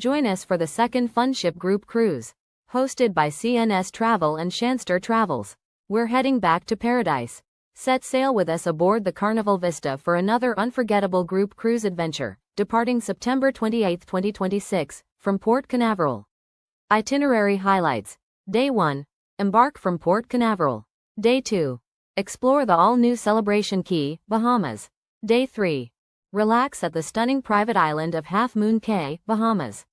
Join us for the second Funship Group Cruise, hosted by CNS Travel and Shanster Travels. We're heading back to paradise. Set sail with us aboard the Carnival Vista for another unforgettable group cruise adventure, departing September 28, 2026, from Port Canaveral. Itinerary highlights. Day 1. Embark from Port Canaveral. Day 2. Explore the all-new Celebration Key, Bahamas. Day 3. Relax at the stunning private island of Half Moon Cay, Bahamas.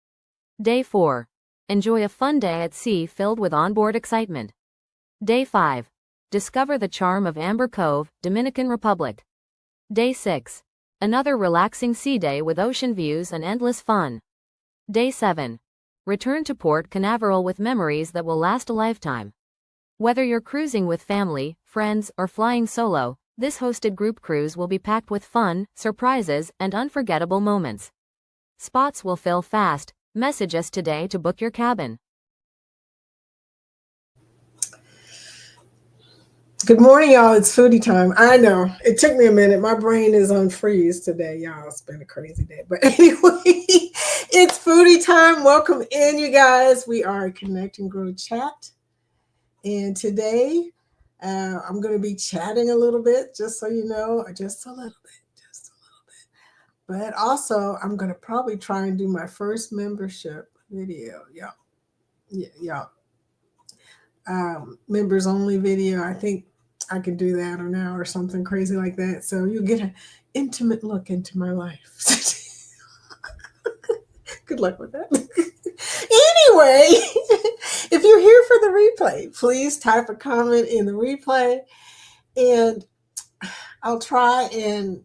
Day 4. Enjoy a fun day at sea filled with onboard excitement. Day 5. Discover the charm of Amber Cove, Dominican Republic. Day 6. Another relaxing sea day with ocean views and endless fun. Day 7. Return to Port Canaveral with memories that will last a lifetime. Whether you're cruising with family, friends, or flying solo, this hosted group cruise will be packed with fun, surprises, and unforgettable moments. Spots will fill fast. Message us today to book your cabin. Good morning, y'all. It's foodie time. I know it took me a minute. My brain is on freeze today, y'all. It's been a crazy day. But anyway, it's foodie time. Welcome in, you guys. We are Connect and Grow Chat. And today, I'm going to be chatting a little bit, just so you know, just a little bit. But also, I'm going to probably try and do my first membership video. Yeah. Members only video. I think I can do that or now or something crazy like that. So you'll get an intimate look into my life. Good luck with that. Anyway, if you're here for the replay, please type a comment in the replay and I'll try and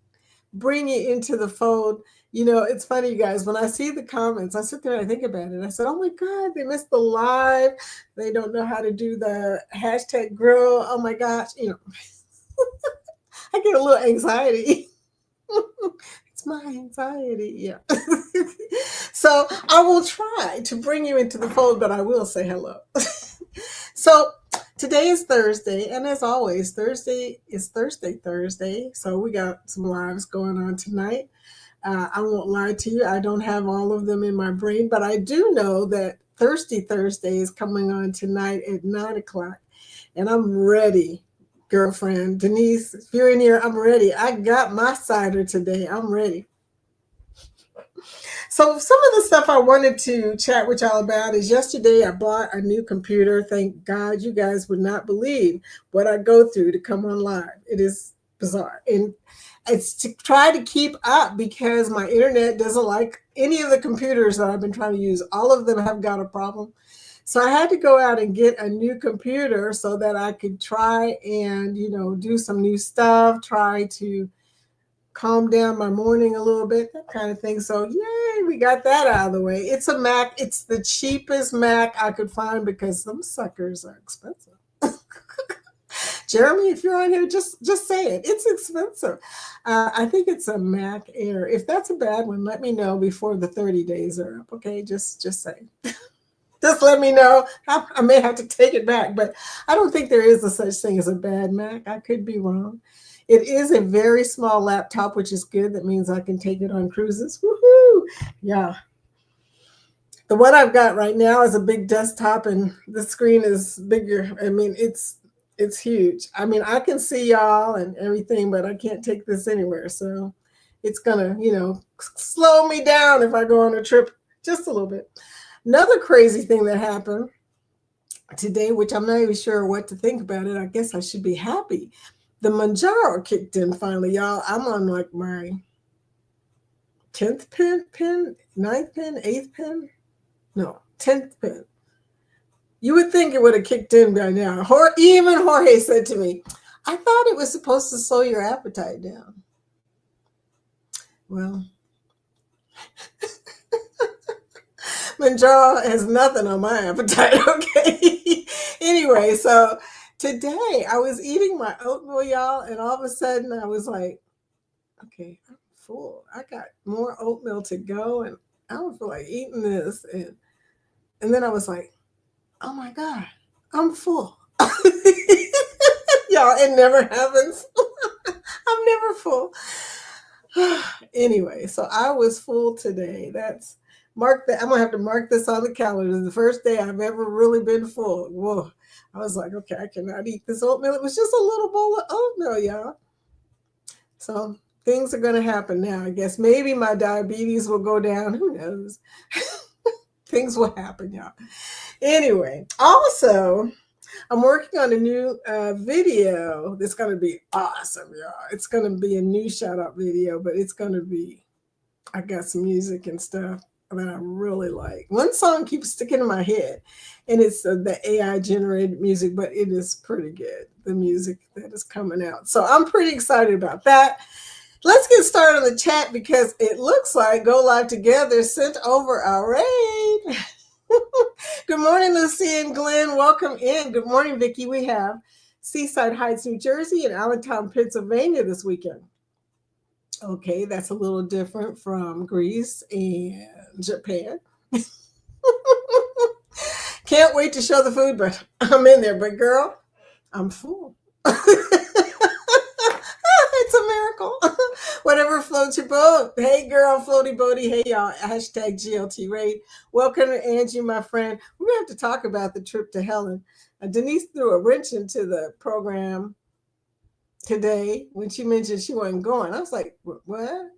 bring you into the fold. You know, it's funny, you guys, when I see the comments, I sit there and I think about it. I said, oh my God, they missed the live. They don't know how to do the hashtag grow. Oh my gosh, you know, I get a little anxiety. It's my anxiety, yeah. So I will try to bring you into the fold, but I will say hello. So today is Thursday, and as always, Thursday is Thursday. So we got some lives going on tonight. I won't lie to you. I don't have all of them in my brain, but I do know that Thirsty Thursday is coming on tonight at 9 o'clock. And I'm ready, girlfriend. Denise, if you're in here, I'm ready. I got my cider today. I'm ready. So some of the stuff I wanted to chat with y'all about is yesterday I bought a new computer. Thank God. You guys would not believe what I go through to come on live. It is bizarre. And it's to try to keep up because my internet doesn't like any of the computers that I've been trying to use. All of them have got a problem. So I had to go out and get a new computer so that I could try and, you know, do some new stuff, try to calm down my morning a little bit, that kind of thing. So yay, we got that out of the way. It's a Mac. It's the cheapest Mac I could find because some suckers are expensive. Jeremy, if you're on here, just say it. It's expensive. I think it's a Mac Air. If that's a bad one, let me know before the 30 days are up. Okay, just say. Just let me know. I may have to take it back, but I don't think there is a such thing as a bad Mac. I could be wrong. It is a very small laptop, which is good. That means I can take it on cruises. Woohoo! Yeah. The one I've got right now is a big desktop, and the screen is bigger. I mean, it's huge. I mean, I can see y'all and everything, but I can't take this anywhere. So it's gonna, you know, slow me down if I go on a trip just a little bit. Another crazy thing that happened today, which I'm not even sure what to think about it. I guess I should be happy. The Manjaro kicked in finally, y'all. I'm on like my 10th pin, 9th pin, 8th pin. No, 10th pin. You would think it would have kicked in by now. Even Jorge said to me, I thought it was supposed to slow your appetite down. Well, Manjaro has nothing on my appetite, okay? Anyway, so today I was eating my oatmeal, y'all, and all of a sudden I was like, okay, I'm full. I got more oatmeal to go, and I don't feel like eating this. And then I was like, oh my God, I'm full. Y'all, it never happens. I'm never full. Anyway, so I was full today. That's Mark that. I'm gonna have to mark this on the calendar. The first day I've ever really been full. Whoa. I was like, okay, I cannot eat this oatmeal. It was just a little bowl of oatmeal, y'all. So things are gonna happen now. I guess maybe my diabetes will go down. Who knows? Things will happen, y'all. Anyway, also, I'm working on a new video that's going to be awesome, y'all. It's going to be a new shout out video, but it's going to be, I got some music and stuff that I really like. One song keeps sticking in my head, and it's the AI generated music, but it is pretty good, the music that is coming out. So I'm pretty excited about that. Let's get started on the chat because it looks like Go Live Together sent over our raid. Good morning, Lucy and Glenn. Welcome in. Good morning, Vicki. We have Seaside Heights, New Jersey, and Allentown, Pennsylvania this weekend. Okay, that's a little different from Greece and Japan. Can't wait to show the food, but I'm in there. But girl, I'm full. It's a miracle. Whatever floats your boat. Hey, girl, floaty boaty. Hey, y'all. Hashtag GLT Raid. Welcome to Angie, my friend. We're going to have to talk about the trip to Helen. Denise threw a wrench into the program today when she mentioned she wasn't going. I was like, what?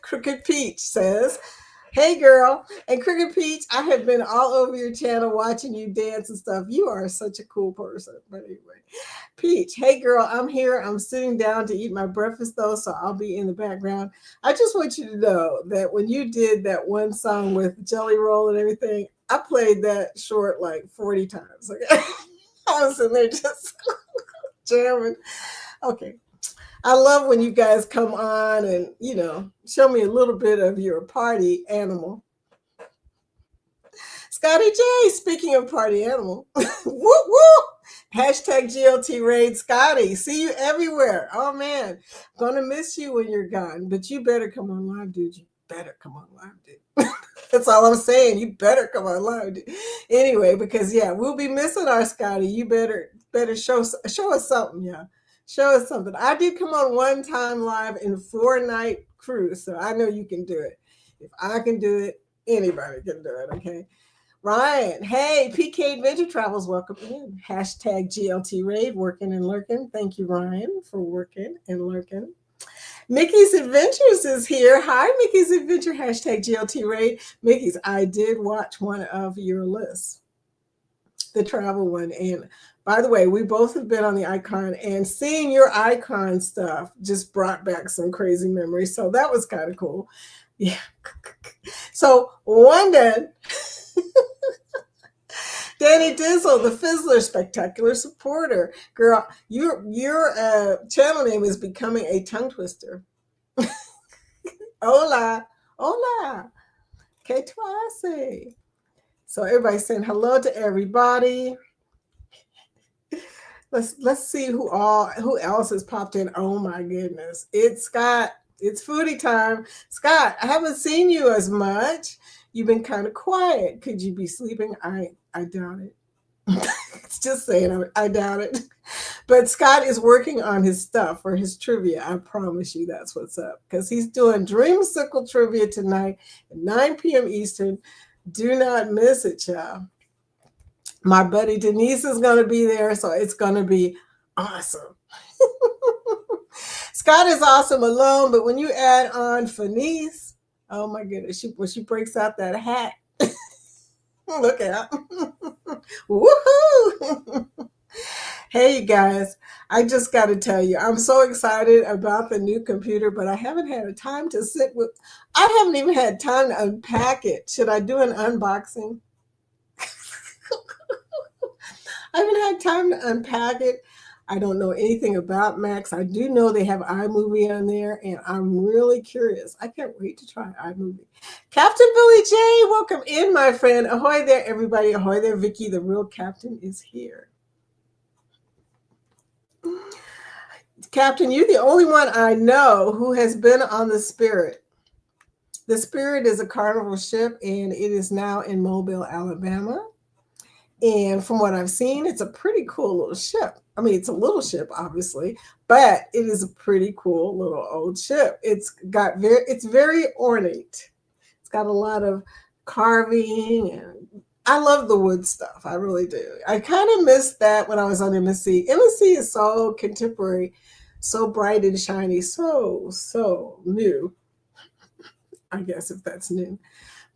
Crooked Peach says, hey, girl. And Cricket Peach, I have been all over your channel watching you dance and stuff. You are such a cool person. But anyway, Peach, hey, girl, I'm here. I'm sitting down to eat my breakfast, though, so I'll be in the background. I just want you to know that when you did that one song with Jelly Roll and everything, I played that short like 40 times. Okay? I was in there just jamming. Okay. I love when you guys come on and, show me a little bit of your party animal. Scotty J, speaking of party animal, woo woo! Hashtag GLT Raid Scotty. See you everywhere. Oh man, gonna miss you when you're gone, but you better come on live, dude. You better come on live, dude. That's all I'm saying. You better come on live, dude. Anyway, because we'll be missing our Scotty. You better show us something, yeah. Show us something. I did come on one time live in 4-night cruise, so I know you can do it. If I can do it, anybody can do it, okay? Ryan, hey, PK Adventure Travels, welcome in. Hashtag GLT Raid, working and lurking. Thank you, Ryan, for working and lurking. Mickey's Adventures is here. Hi, Mickey's Adventure, hashtag GLT Raid. Mickey's, I did watch one of your lists, the travel one. And by the way, we both have been on the Icon, and seeing your Icon stuff just brought back some crazy memories. So that was kind of cool. Yeah. So one day, Danny Dizzle, the Fizzler, spectacular supporter. Girl, your channel name is becoming a tongue twister. Hola, hola, que tu haces? So everybody's saying hello to everybody. Let's see who else has popped in. Oh my goodness, it's Scott. It's foodie time. Scott, I haven't seen you as much. You've been kind of quiet. Could you be sleeping? I doubt it. It's just saying, I doubt it. But Scott is working on his stuff for his trivia. I promise you that's what's up. Because he's doing Dreamsicle trivia tonight at 9 p.m. Eastern. Do not miss it, y'all. My buddy Denise is going to be there, so it's going to be awesome. Scott is awesome alone, but when you add on Fanice, oh my goodness, when she breaks out that hat, look out. Woohoo! Hey, you guys, I just got to tell you, I'm so excited about the new computer, but I haven't had a time to I haven't even had time to unpack it. Should I do an unboxing? I haven't had time to unpack it. I don't know anything about Macs. I do know they have iMovie on there, and I'm really curious. I can't wait to try iMovie. Captain Billy J, welcome in, my friend. Ahoy there, everybody. Ahoy there, Vicky. The real captain is here. Captain, you're the only one I know who has been on the Spirit. The Spirit is a Carnival ship, and it is now in Mobile, Alabama. And from what I've seen, it's a pretty cool little ship. I mean, it's a little ship, obviously, but it is a pretty cool little old ship. It's very ornate. It's got a lot of carving, and I love the wood stuff. I really do. I kind of missed that when I was on MSC. MSC is so contemporary, so bright and shiny, so new. I guess if that's new.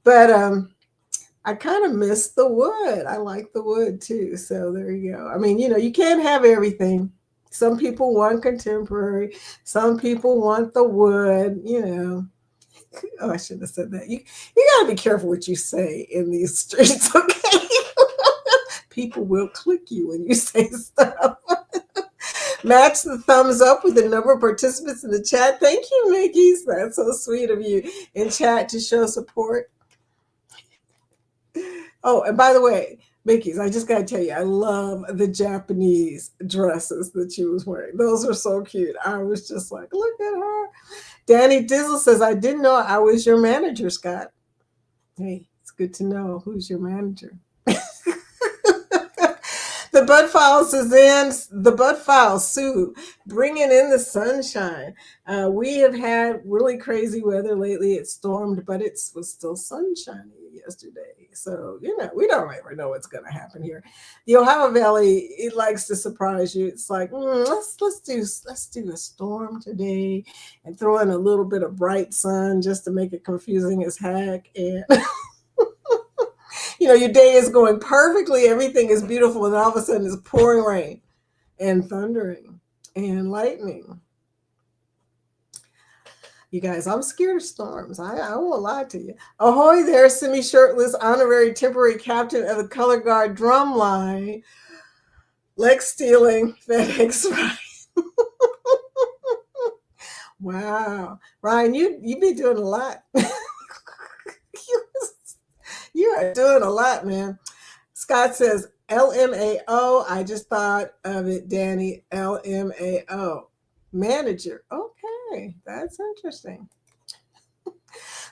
But I kind of miss the wood. I like the wood too. So there you go. I mean, you can't have everything. Some people want contemporary. Some people want the wood. Oh, I shouldn't have said that. You got to be careful what you say in these streets, okay? People will click you when you say stuff. Match the thumbs up with the number of participants in the chat. Thank you, Mickeys. That's so sweet of you in chat to show support. Oh, and by the way, Mickey's, I just got to tell you, I love the Japanese dresses that she was wearing. Those are so cute. I was just like, look at her. Danny Dizzle says, I didn't know I was your manager, Scott. Hey, it's good to know who's your manager. The Bud Files is in. The Bud Files, Sue, bringing in the sunshine. We have had really crazy weather lately. It stormed, but it was still sunshiny yesterday. So, we don't ever know what's going to happen here. The Ohio Valley, it likes to surprise you. It's like, let's do a storm today and throw in a little bit of bright sun just to make it confusing as heck. And your day is going perfectly. Everything is beautiful. And all of a sudden it's pouring rain and thundering and lightning. You guys, I'm scared of storms. I won't lie to you. Ahoy there, semi-shirtless, honorary temporary captain of the color guard drum line. Leg stealing, FedEx Ryan. Wow. Ryan, you've been doing a lot. You are doing a lot, man. Scott says, LMAO. I just thought of it, Danny. LMAO. Manager. Okay, that's interesting. Look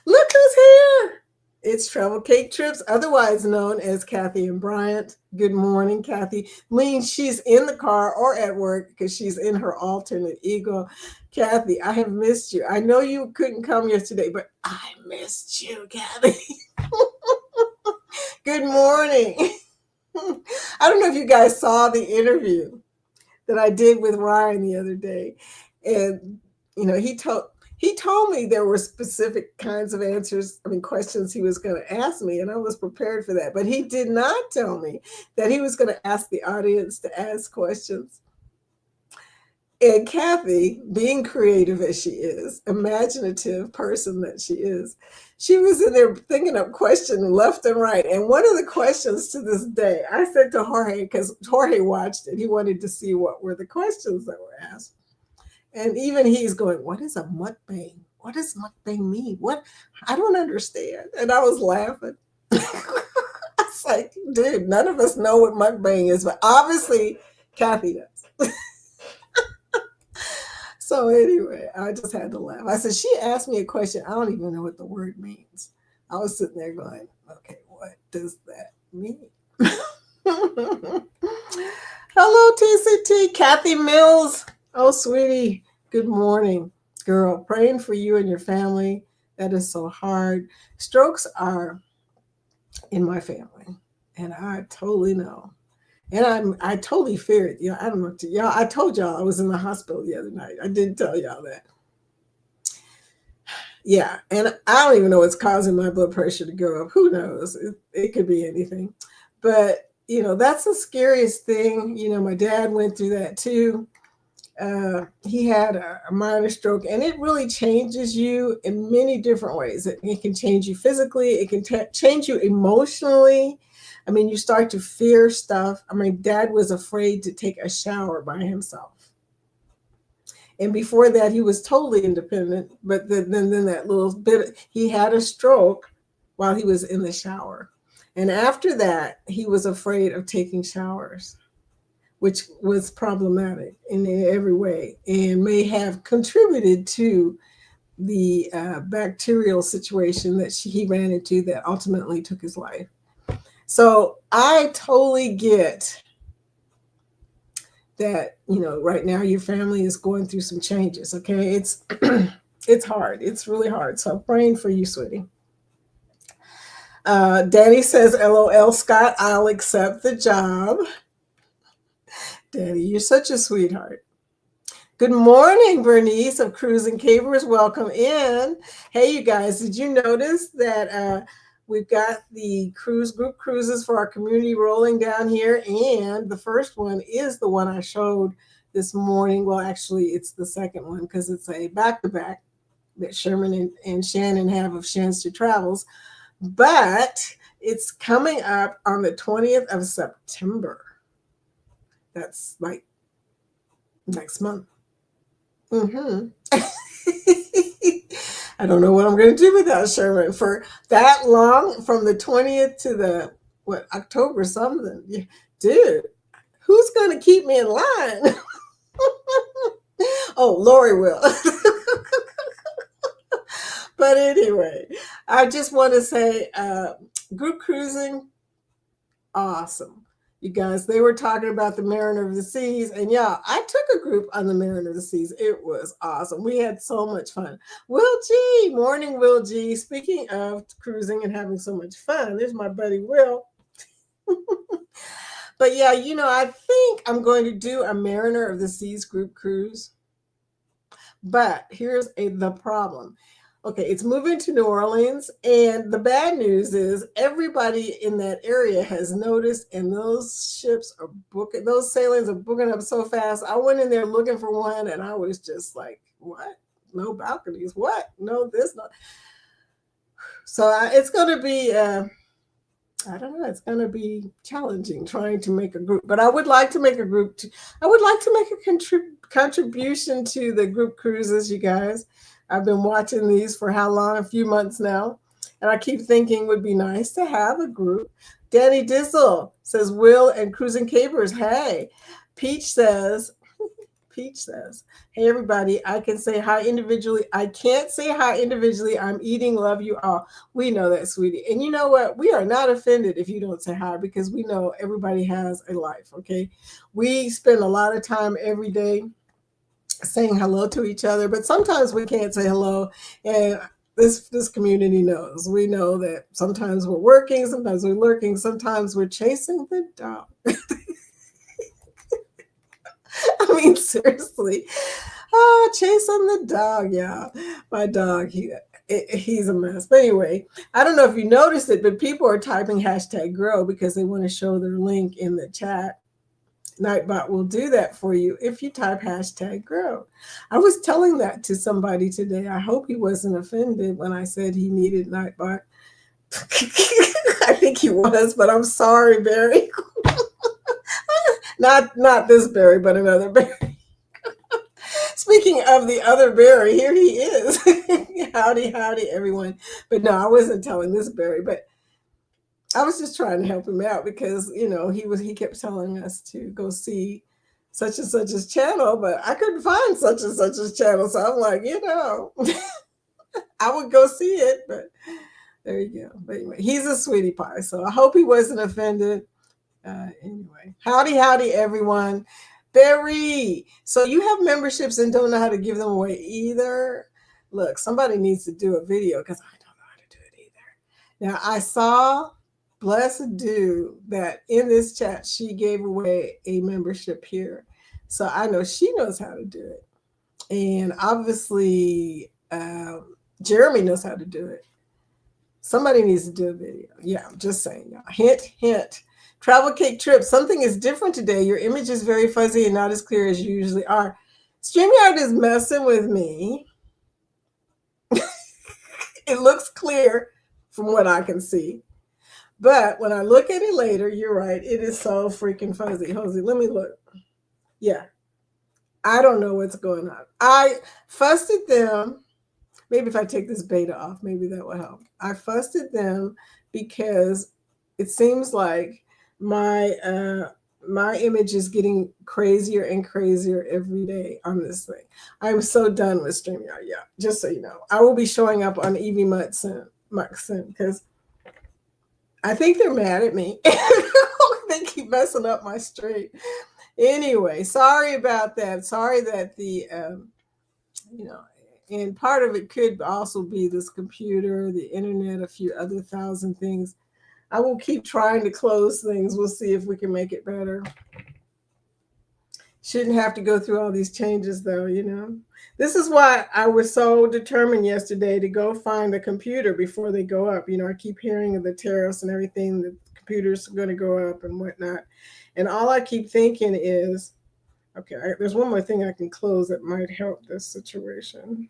who's here. It's Travel Cake Trips, otherwise known as Kathy and Bryant. Good morning, Kathy. Means she's in the car or at work because she's in her alternate ego. Kathy, I have missed you. I know you couldn't come yesterday, but I missed you, Kathy. Good morning. I don't know if you guys saw the interview that I did with Ryan the other day. And, he told me there were specific kinds of questions he was going to ask me, and I was prepared for that. But he did not tell me that he was going to ask the audience to ask questions. And Kathy, being creative as she is, imaginative person that she is, she was in there thinking of questions left and right. And one of the questions to this day, I said to Jorge, because Jorge watched it, he wanted to see what were the questions that were asked. And even he's going, what is a mukbang? What does mukbang mean? What? I don't understand. And I was laughing. I was like, dude, none of us know what mukbang is, but obviously Kathy does. So anyway, I just had to laugh. I said, she asked me a question. I don't even know what the word means. I was sitting there going, okay, what does that mean? Hello, TCT, Kathy Mills. Oh, sweetie, good morning, girl. Praying for you and your family. That is so hard. Strokes are in my family, and I totally know. And I totally fear it. I don't know. Y'all, I told y'all I was in the hospital the other night. I did tell y'all that. Yeah, and I don't even know what's causing my blood pressure to go up. Who knows? It could be anything. But, that's the scariest thing. My dad went through that too. He had a minor stroke, and it really changes you in many different ways. It can change you physically. It can change you emotionally. You start to fear stuff. Dad was afraid to take a shower by himself. And before that, he was totally independent. But then that little bit, he had a stroke while he was in the shower. And after that, he was afraid of taking showers, which was problematic in every way and may have contributed to the bacterial situation that he ran into that ultimately took his life. So I totally get that, right now your family is going through some changes, okay? It's hard. It's really hard. So I'm praying for you, sweetie. Danny says, LOL, Scott, I'll accept the job. Danny, you're such a sweetheart. Good morning, Bernice of Cruising Capers. Welcome in. Hey, you guys, did you notice that we've got the group cruises for our community rolling down here? And the first one is the one I showed this morning. Well, actually, it's the second one because it's a back-to-back that Sherman and Shannon have of Shanster Travels. But it's coming up on the 20th of September. That's like next month. I don't know what I'm going to do without Sherman for that long, from the 20th to the October something. Dude, who's going to keep me in line? Oh, Lori will. But anyway, I just want to say group cruising, awesome. You guys, they were talking about the Mariner of the Seas, and yeah, I took a group on the Mariner of the Seas. It was awesome. We had so much fun. Will G, morning, Will G. Speaking of cruising and having so much fun, there's my buddy Will. But yeah, I think I'm going to do a Mariner of the Seas group cruise. But here's the problem. Okay, it's moving to New Orleans, and the bad news is everybody in that area has noticed, and those ships are booking, those sailings are booking up so fast. I went in there looking for one, and I was just like, what? No balconies? What? No, this, no. So it's going to be, I don't know, it's going to be challenging trying to make a group, but I would like to make a group. I would like to make a contribution to the group cruises, you guys. I've been watching these for how long? A few months now. And I keep thinking it would be nice to have a group. Danny Dizzle says, Will and Cruising Capers. Hey. Peach says, hey, everybody, I can say hi individually. I can't say hi individually. I'm eating. Love you all. We know that, sweetie. And you know what? We are not offended if you don't say hi, because we know everybody has a life, okay? We spend a lot of time every day saying hello to each other, but sometimes we can't say hello, and this community knows. We know that sometimes we're working, sometimes we're lurking, sometimes we're chasing the dog. I mean, seriously. Oh, chasing the dog. Yeah, my dog, he's a mess. But anyway, I don't know if you noticed it, but people are typing #grow because they want to show their link in the chat. Nightbot will do that for you if you type #grow. I was telling that to somebody today. I hope he wasn't offended when I said he needed Nightbot. I think he was, but I'm sorry, Barry. Not this Barry, but another Barry. Speaking of the other Barry, here he is. Howdy, everyone. But no, I wasn't telling this Barry, but I was just trying to help him out because, he kept telling us to go see such and such's channel, but I couldn't find such and such's channel. So I'm like, I would go see it, but there you go. But anyway, he's a sweetie pie. So I hope he wasn't offended. Anyway, howdy, everyone. Barry, so you have memberships and don't know how to give them away either? Look, somebody needs to do a video because I don't know how to do it either. Now, I saw Blessed do that in this chat. She gave away a membership here. So I know she knows how to do it. And obviously, Jeremy knows how to do it. Somebody needs to do a video. Yeah, I'm just saying. Hint. Travel cake trip. Something is different today. Your image is very fuzzy and not as clear as you usually are. StreamYard is messing with me. It looks clear from what I can see. But when I look at it later, you're right. It is so freaking fuzzy. Hosey, let me look. Yeah. I don't know what's going on. I fussed at them. Maybe if I take this beta off, maybe that will help. I fussed at them because it seems like my image is getting crazier and crazier every day on this thing. I'm so done with StreamYard. Yeah, just so you know. I will be showing up on Evie Mutt soon because I think they're mad at me. They keep messing up my stream. Anyway, sorry about that. Sorry that the, And part of it could also be this computer, the internet, a few other thousand things. I will keep trying to close things. We'll see if we can make it better. Shouldn't have to go through all these changes though, you know. This is why I was so determined yesterday to go find the computer before they go up. You know, I keep hearing of the tariffs and everything, the computers are going to go up and whatnot. And all I keep thinking is, okay, there's one more thing I can close that might help this situation.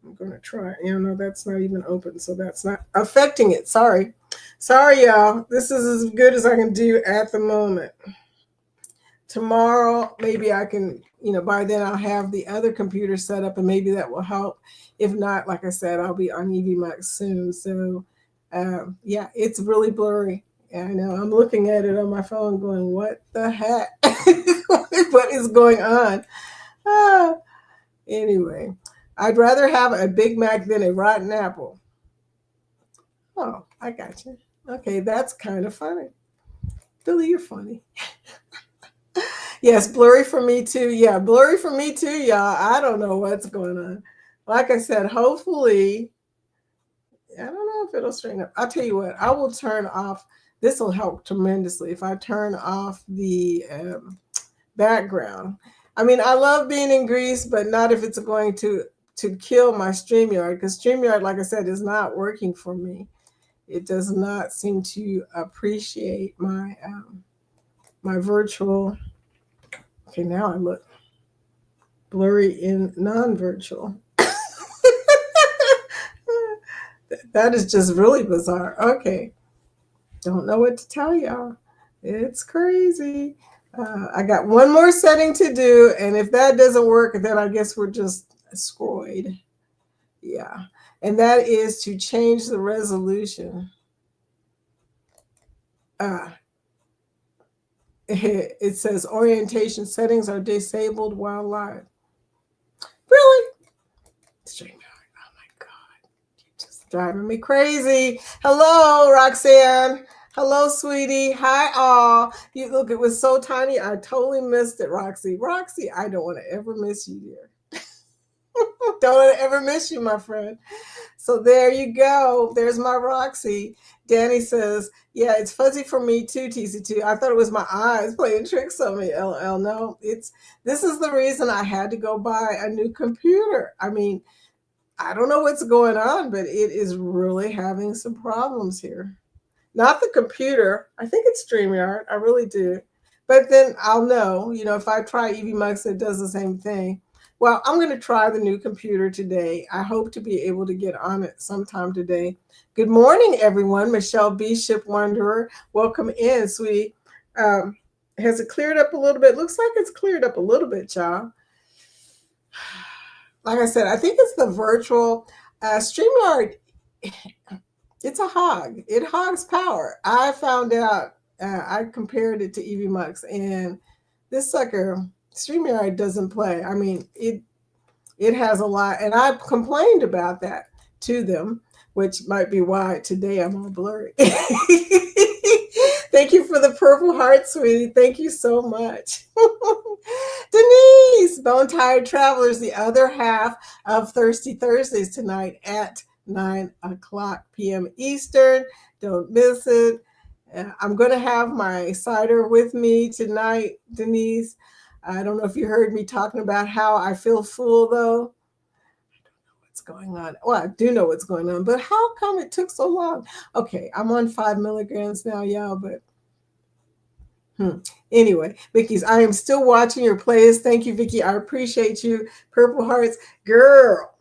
I'm going to try. You know, that's not even open, so that's not affecting it. Sorry. Sorry, y'all. This is as good as I can do at the moment. Tomorrow, maybe I can, you know, by then I'll have the other computer set up and maybe that will help. If not, like I said, I'll be on EVMAX soon. So, yeah, it's really blurry. I know. I'm looking at it on my phone going, what the heck? What is going on? Ah, anyway, I'd rather have a Big Mac than a rotten apple. Oh, I got you. Okay, that's kind of funny. Billy, you're funny. Yes, blurry for me too. Yeah, blurry for me too, y'all. I don't know what's going on. Like I said, hopefully, I don't know if it'll straighten up. I'll tell you what, I will turn off. This will help tremendously if I turn off the background. I mean, I love being in Greece, but not if it's going to kill my StreamYard, because StreamYard, like I said, is not working for me. It does not seem to appreciate my my virtual. Okay, now I look blurry in non-virtual. That is just really bizarre. Okay, don't know what to tell y'all. It's crazy. I got one more setting to do, and if that doesn't work, then I guess we're just screwed. Yeah, and that is to change the resolution. It says orientation settings are disabled while live. Really? StreamYard. Oh my God. You're just driving me crazy. Hello, Roxanne. Hello, sweetie. Hi, all. You look, it was so tiny. I totally missed it, Roxy. Roxy, I don't want to ever miss you, dear. Don't want to ever miss you, my friend. So there you go. There's my Roxy. Danny says, yeah, it's fuzzy for me too, TC2. I thought it was my eyes playing tricks on me, LL. No, this is the reason I had to go buy a new computer. I mean, I don't know what's going on, but it is really having some problems here. Not the computer. I think it's StreamYard. I really do. But then I'll know, you know, if I try EVMux, it does the same thing. Well, I'm going to try the new computer today. I hope to be able to get on it sometime today. Good morning, everyone. Michelle B. Ship Wanderer. Welcome in, sweetie. Has it cleared up a little bit? Looks like it's cleared up a little bit, y'all. Like I said, I think it's the virtual StreamYard. It's a hog. It hogs power. I found out, I compared it to EVMux, and this sucker, StreamYard, doesn't play. I mean, it has a lot, and I complained about that to them, which might be why today I'm all blurry. Thank you for the purple heart, sweetie. Thank you so much. Denise, Bone Tired Travelers, the other half of Thirsty Thursdays tonight at 9:00 p.m. Eastern. Don't miss it. I'm going to have my cider with me tonight, Denise. I don't know if you heard me talking about how I feel full, though. I don't know what's going on. Well, I do know what's going on, but how come it took so long? Okay, I'm on 5 milligrams now, y'all, but anyway, Vicky's, I am still watching your plays. Thank you, Vicky. I appreciate you. Purple Hearts. Girl.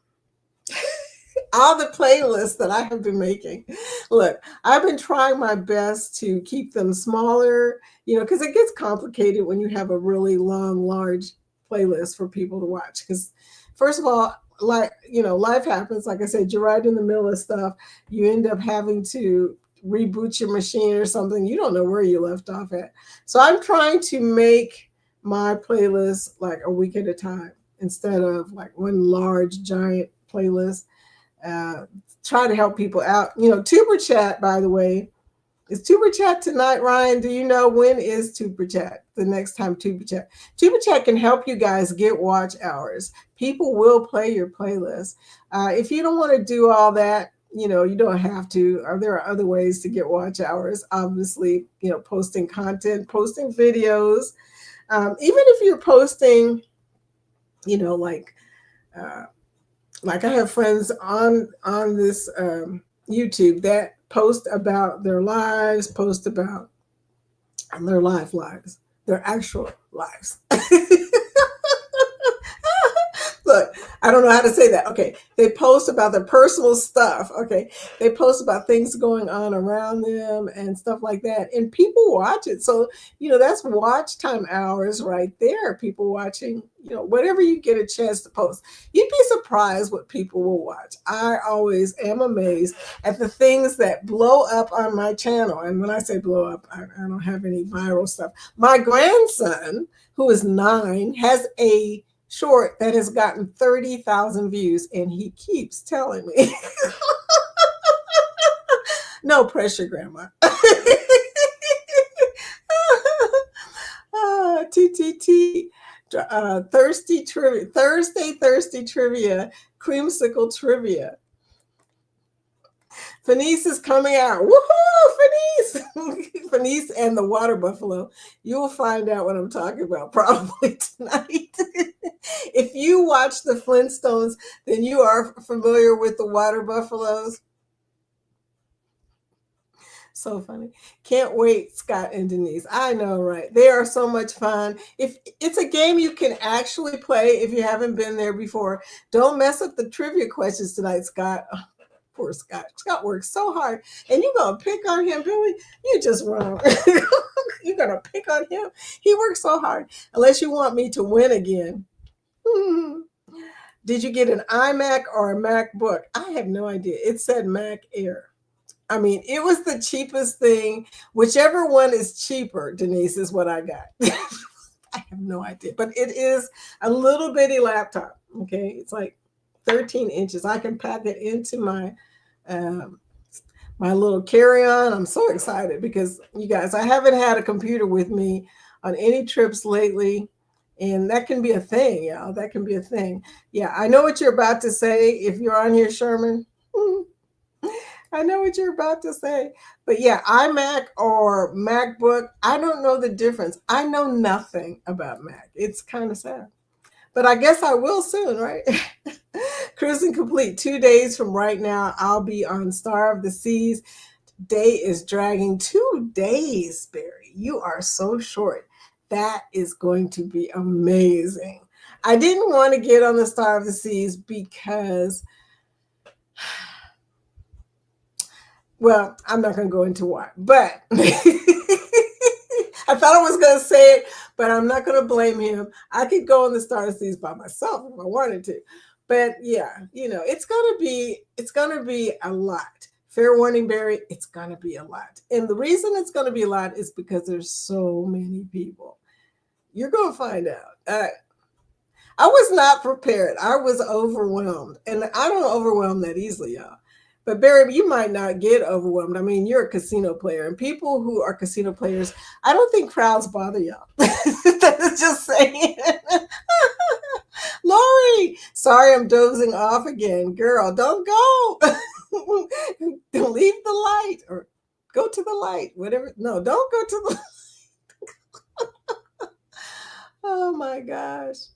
All the playlists that I have been making. Look, I've been trying my best to keep them smaller, you know, because it gets complicated when you have a really long, large playlist for people to watch. Because first of all, like, you know, life happens. Like I said, you're right in the middle of stuff. You end up having to reboot your machine or something. You don't know where you left off at. So I'm trying to make my playlist like a week at a time instead of like one large, giant playlist. Try to help people out. You know, Tuber Chat, by the way, Is Tuber Chat tonight, Ryan? Do you know when is Tuber Chat? The next time Tuber Chat. Tuber Chat can help you guys get watch hours. People will play your playlist. If you don't want to do all that, you don't have to. Or there are other ways to get watch hours. Obviously, posting content, posting videos. Even if you're posting, like I have friends on this YouTube that post about their lives, post about their lives, their actual lives. Look, I don't know how to say that. Okay. They post about their personal stuff. Okay. They post about things going on around them and stuff like that. And people watch it. So, that's watch time hours right there. People watching, whatever you get a chance to post. You'd be surprised what people will watch. I always am amazed at the things that blow up on my channel. And when I say blow up, I don't have any viral stuff. My grandson, who is 9, has a short that has gotten 30,000 views, and he keeps telling me, no pressure, Grandma. TTT, thirsty trivia, Thursday thirsty trivia, creamsicle trivia. Fenice is coming out. Woohoo, Fenice! Fenice and the water buffalo. You'll find out what I'm talking about probably tonight. If you watch the Flintstones, then you are familiar with the water buffaloes. So funny. Can't wait, Scott and Denise. I know, right? They are so much fun. If it's a game you can actually play if you haven't been there before. Don't mess up the trivia questions tonight, Scott. Oh, poor Scott. Scott works so hard. And you're going to pick on him, Billy? You just wrong. You're going to pick on him? He works so hard. Unless you want me to win again. Did you get an iMac or a MacBook? I have no idea. It said Mac Air. I mean, it was the cheapest thing. Whichever one is cheaper, Denise, is what I got. I have no idea. But it is a little bitty laptop. Okay. It's like 13 inches. I can pack it into my my little carry-on. I'm so excited because, you guys, I haven't had a computer with me on any trips lately. And that can be a thing, y'all. That can be a thing. Yeah, I know what you're about to say if you're on here, Sherman. I know what you're about to say. But yeah, iMac or MacBook, I don't know the difference. I know nothing about Mac. It's kind of sad. But I guess I will soon, right? Cruising complete. 2 days from right now, I'll be on Star of the Seas. Day is dragging. 2 days, Barry. You are so short. That is going to be amazing. I didn't want to get on the Star of the Seas because, well, I'm not going to go into why, but I thought I was going to say it, but I'm not going to blame him. I could go on the Star of the Seas by myself if I wanted to. But yeah, it's going to be a lot. Fair warning, Barry, it's going to be a lot. And the reason it's going to be a lot is because there's so many people. You're going to find out. I was not prepared. I was overwhelmed. And I don't overwhelm that easily, y'all. But Barry, you might not get overwhelmed. I mean, you're a casino player. And people who are casino players, I don't think crowds bother y'all. That's just saying. Lori, sorry I'm dozing off again. Girl, don't go. Leave the light or go to the light. Whatever. No, don't go to the light. Oh my gosh.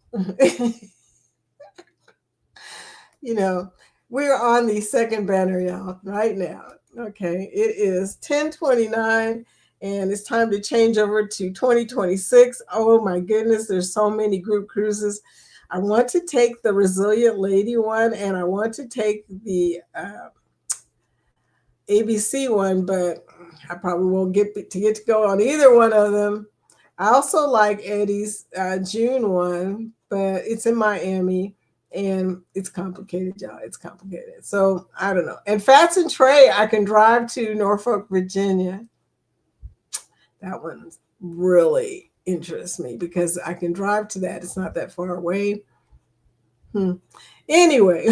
We're on the second banner, y'all, right now. Okay, it is 10:29 and it's time to change over to 2026. Oh my goodness, there's so many group cruises. I want to take the Resilient Lady one and I want to take the ABC one, but I probably won't get to go on either one of them. I also like Eddie's June one, but it's in Miami and it's complicated, y'all. It's complicated. So I don't know. And Fats and Trey, I can drive to Norfolk, Virginia. That one really interests me because I can drive to that. It's not that far away. Anyway,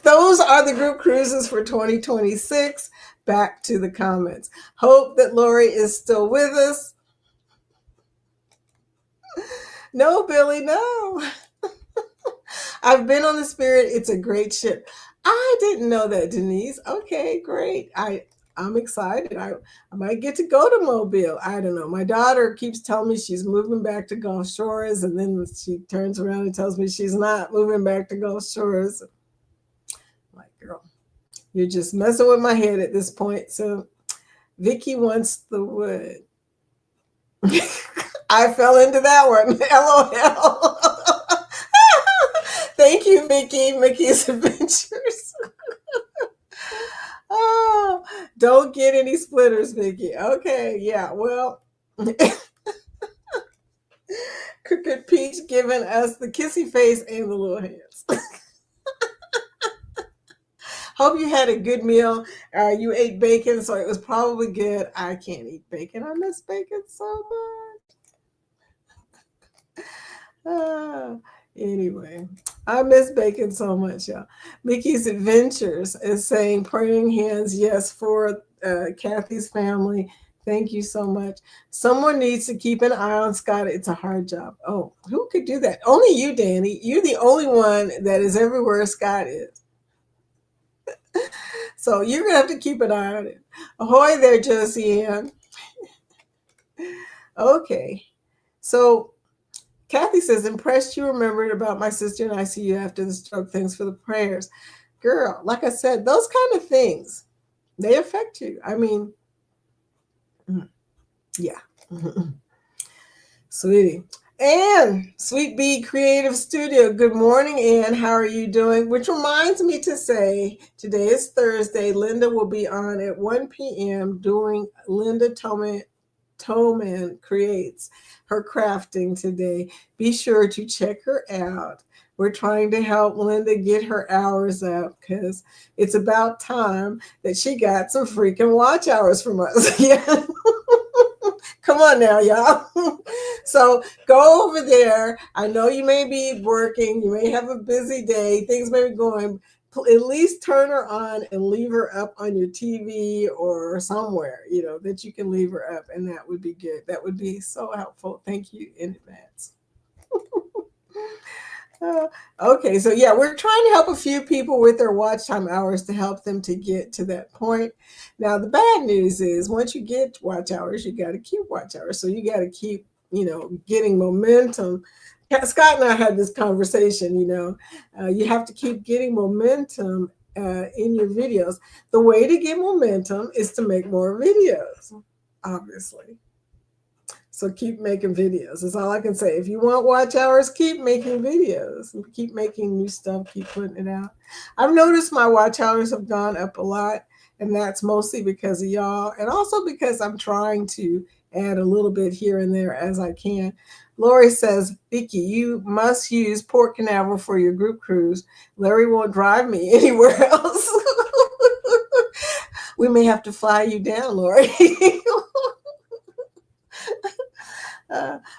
those are the group cruises for 2026. Back to the comments. Hope that Lori is still with us. No, Billy, no. I've been on the Spirit. It's a great ship. I didn't know that, Denise. Okay, great. I'm excited. I might get to go to Mobile. I don't know. My daughter keeps telling me she's moving back to Gulf Shores, and then she turns around and tells me she's not moving back to Gulf Shores. I'm like, girl, you're just messing with my head at this point. So Vicky wants the wood. I fell into that one. LOL. Thank you, Vicky. Mickey's Adventures. Oh, don't get any splitters, Vicky. Okay, yeah, well. Crooked Peach giving us the kissy face and the little hands. Hope you had a good meal. You ate bacon, so it was probably good. I can't eat bacon. I miss bacon so much. Anyway, I miss bacon so much, y'all. Mickey's Adventures is saying praying hands, yes, for Kathy's family. Thank you so much. Someone needs to keep an eye on Scott. It's a hard job. Oh, who could do that? Only you, Danny. You're the only one that is everywhere Scott is. So you're going to have to keep an eye on it. Ahoy there, Josie Ann. Okay. So Kathy says, impressed you remembered about my sister in ICU after the stroke. Thanks for the prayers. Girl, like I said, those kind of things, they affect you. I mean, yeah. Sweetie. Anne, Sweet Bee Creative Studio. Good morning, Anne. How are you doing? Which reminds me to say, today is Thursday. Linda will be on at 1 p.m. doing Linda Toman Creates her crafting today. Be sure to check her out. We're trying to help Linda get her hours up because it's about time that she got some freaking watch hours from us. Yeah. Come on now, y'all. So go over there. I know you may be working. You may have a busy day. Things may be going. At least turn her on and leave her up on your TV or somewhere, that you can leave her up. And that would be good. That would be so helpful. Thank you in advance. Okay, so yeah, we're trying to help a few people with their watch time hours to help them to get to that point. Now, the bad news is once you get watch hours, you got to keep watch hours. So you got to keep, getting momentum. Scott and I had this conversation, you have to keep getting momentum in your videos. The way to get momentum is to make more videos, obviously. So keep making videos. That's all I can say. If you want watch hours, keep making videos. Keep making new stuff. Keep putting it out. I've noticed my watch hours have gone up a lot, and that's mostly because of y'all, and also because I'm trying to add a little bit here and there as I can. Lori says, Vicky, you must use Port Canaveral for your group cruise. Larry won't drive me anywhere else. We may have to fly you down, Lori.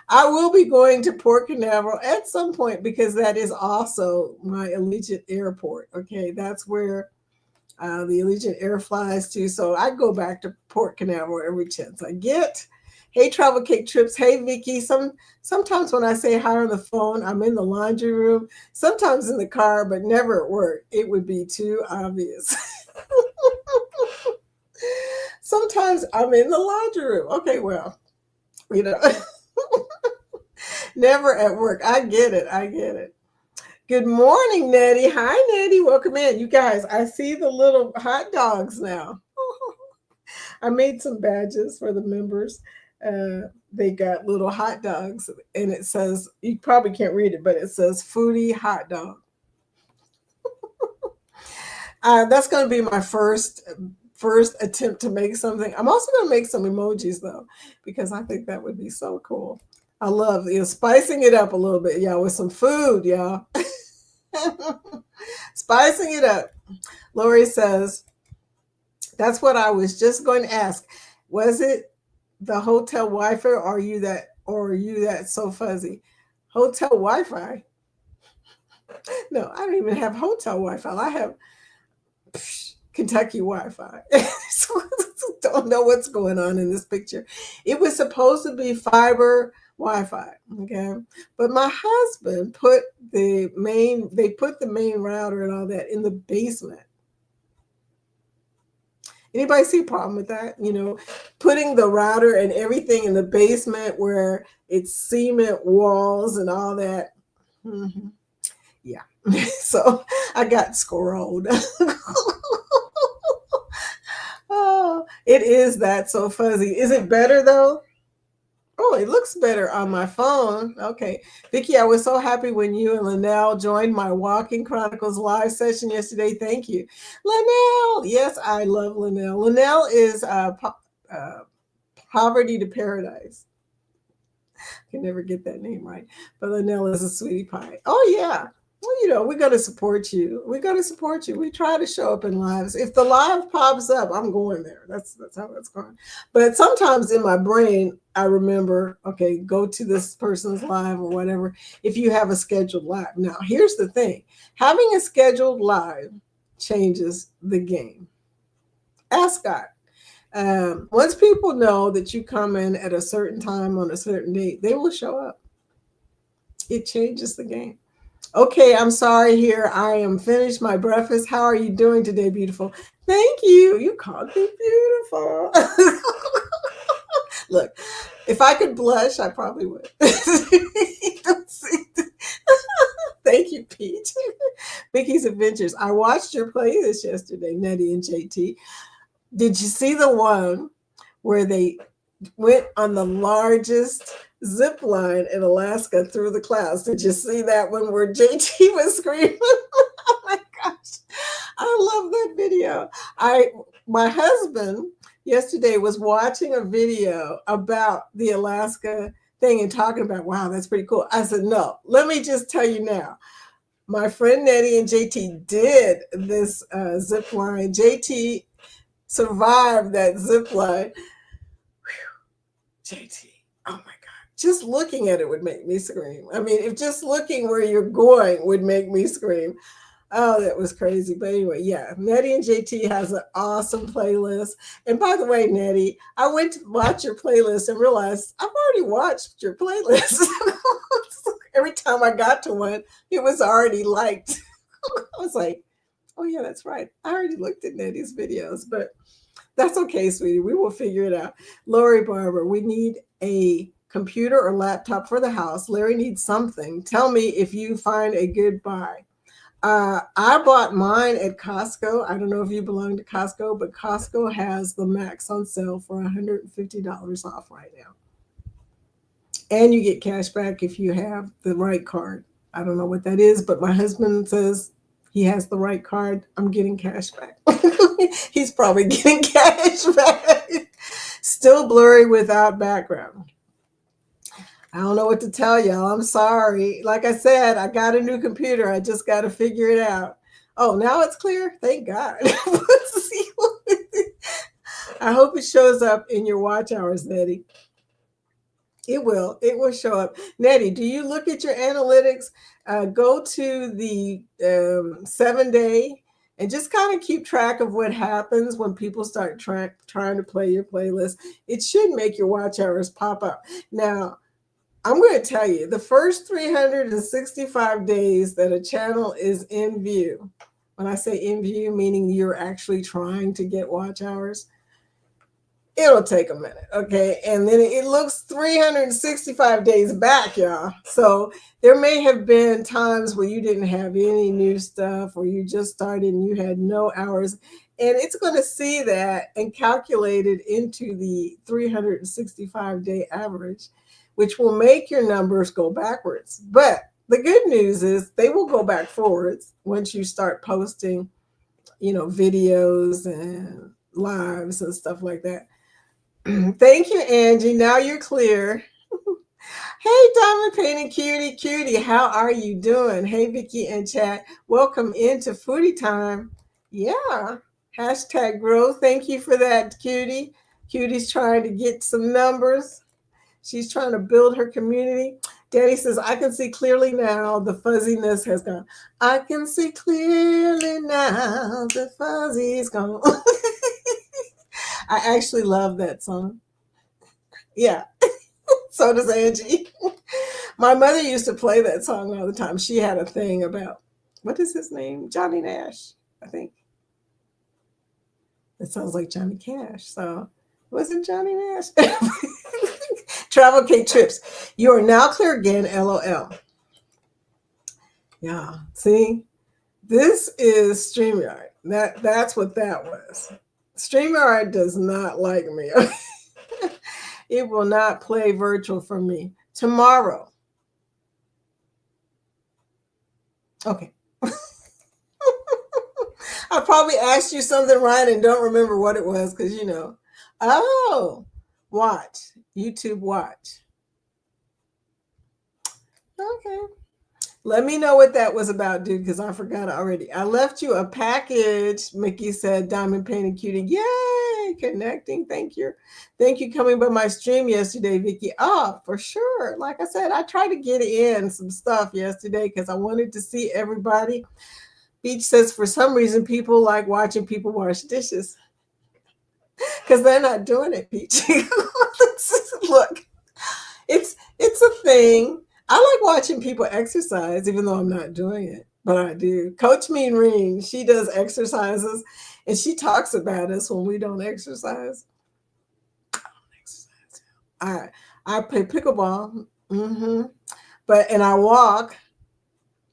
I will be going to Port Canaveral at some point because that is also my Allegiant Airport. Okay, that's where the Allegiant Air flies to. So I go back to Port Canaveral every chance I get. Hey, Travel Cake Trips. Hey, Vicky. Sometimes when I say hi on the phone, I'm in the laundry room. Sometimes in the car, but never at work. It would be too obvious. Sometimes I'm in the laundry room. Okay, well, never at work. I get it. Good morning, Nettie. Hi, Nettie. Welcome in. You guys, I see the little hot dogs now. I made some badges for the members. They got little hot dogs, and it says, you probably can't read it, but it says Foodie Hot Dog. That's going to be my first attempt to make something. I'm also going to make some emojis, though, because I think that would be so cool. I love spicing it up a little bit, y'all, with some food, y'all. Spicing it up. Lori says, that's what I was just going to ask. Was it the hotel Wi-Fi, or are you that so fuzzy? Hotel Wi-Fi? No, I don't even have hotel Wi-Fi. I have Kentucky Wi-Fi. Don't know what's going on in this picture. It was supposed to be fiber Wi-Fi, okay? But my husband put they put the main router and all that in the basement. Anybody see a problem with that? Putting the router and everything in the basement where it's cement walls and all that. Mm-hmm. Yeah. So I got squirreled. Oh, it is that so fuzzy. Is it better though? Oh, it looks better on my phone. Okay. Vicki, I was so happy when you and Linnell joined my Walking Chronicles live session yesterday. Thank you. Linnell. Yes, I love Linnell. Linnell is Poverty to Paradise. I can never get that name right. But Linnell is a sweetie pie. Oh, yeah. Well, we're going to support you. We're going to support you. We try to show up in lives. If the live pops up, I'm going there. That's how that's going. But sometimes in my brain, I remember, okay, go to this person's live or whatever, if you have a scheduled live. Now, here's the thing. Having a scheduled live changes the game. Ask God. Once people know that you come in at a certain time on a certain date, they will show up. It changes the game. Okay, I'm sorry here. I am finished my breakfast. How are you doing today, beautiful? Thank you. You called me beautiful. Look, if I could blush, I probably would. Thank you, Pete. Vicky's Adventures. I watched your playlist yesterday, Nettie and JT. Did you see the one where they went on the largest zip line in Alaska through the clouds? Did you see that one where JT was screaming? Oh my gosh. I love that video. My husband yesterday was watching a video about the Alaska thing and talking about, wow, that's pretty cool. I said, no, let me just tell you now. My friend Nettie and JT did this zip line. JT survived that zip line. JT, oh my God. Just looking at it would make me scream. I mean, if just looking where you're going would make me scream. Oh, that was crazy. But anyway, yeah, Nettie and JT has an awesome playlist. And by the way, Nettie, I went to watch your playlist and realized I've already watched your playlist. Every time I got to one, it was already liked. I was like, oh yeah, that's right. I already looked at Nettie's videos, but that's okay, sweetie. We will figure it out. Lori Barber, we need a computer or laptop for the house. Larry needs something. Tell me if you find a good buy. I bought mine at Costco. I don't know if you belong to Costco, but Costco has the Max on sale for $150 off right now. And you get cash back if you have the right card. I don't know what that is, but my husband says he has the right card. I'm getting cash back. He's probably getting cash back. Still blurry without background. I don't know what to tell y'all. I'm sorry. Like I said, I got a new computer. I just got to figure it out. Oh, now it's clear? Thank God. I hope it shows up in your watch hours, Nettie. It will. It will show up. Nettie, do you look at your analytics? Go to the 7-day and just kind of keep track of what happens when people start trying to play your playlist. It should make your watch hours pop up. Now, I'm going to tell you, the first 365 days that a channel is in view, when I say in view, meaning you're actually trying to get watch hours, it'll take a minute, okay? And then it looks 365 days back, y'all. So there may have been times where you didn't have any new stuff or you just started and you had no hours. And it's going to see that and calculate it into the 365-day average, which will make your numbers go backwards. But the good news is they will go back forwards once you start posting, videos and lives and stuff like that. Thank you, Angie. Now you're clear. Hey, Diamond Painting Cutie. How are you doing? Hey, Vicki and Chat. Welcome into Foodie Time. Yeah. Hashtag growth. Thank you for that, Cutie. Cutie's trying to get some numbers. She's trying to build her community. Danny says, I can see clearly now. The fuzziness has gone. I can see clearly now. The fuzzy's gone. I actually love that song. Yeah. So does Angie. My mother used to play that song all the time. She had a thing about, what is his name? Johnny Nash, I think. It sounds like Johnny Cash. So was it Johnny Nash? Travel Cake Trips. You are now clear again, LOL. Yeah. See, this is StreamYard. That's what that was. StreamYard does not like me. It will not play virtual for me. Tomorrow. Okay. I probably asked you something, Ryan, and don't remember what it was because, you know. Oh, watch. YouTube watch. Okay. Let me know what that was about, dude, because I forgot already. I left you a package, Mickey said, Diamond Painted Cutie. Yay, connecting. Thank you. Thank you coming by my stream yesterday, Vicky. Oh, for sure. Like I said, I tried to get in some stuff yesterday because I wanted to see everybody. Beach says, for some reason, people like watching people wash dishes because they're not doing it, Peach. Look, it's a thing. I like watching people exercise, even though I'm not doing it, but I do. Coach Mean Reen, she does exercises, and she talks about us when we don't exercise. I don't exercise. I play pickleball, and I walk.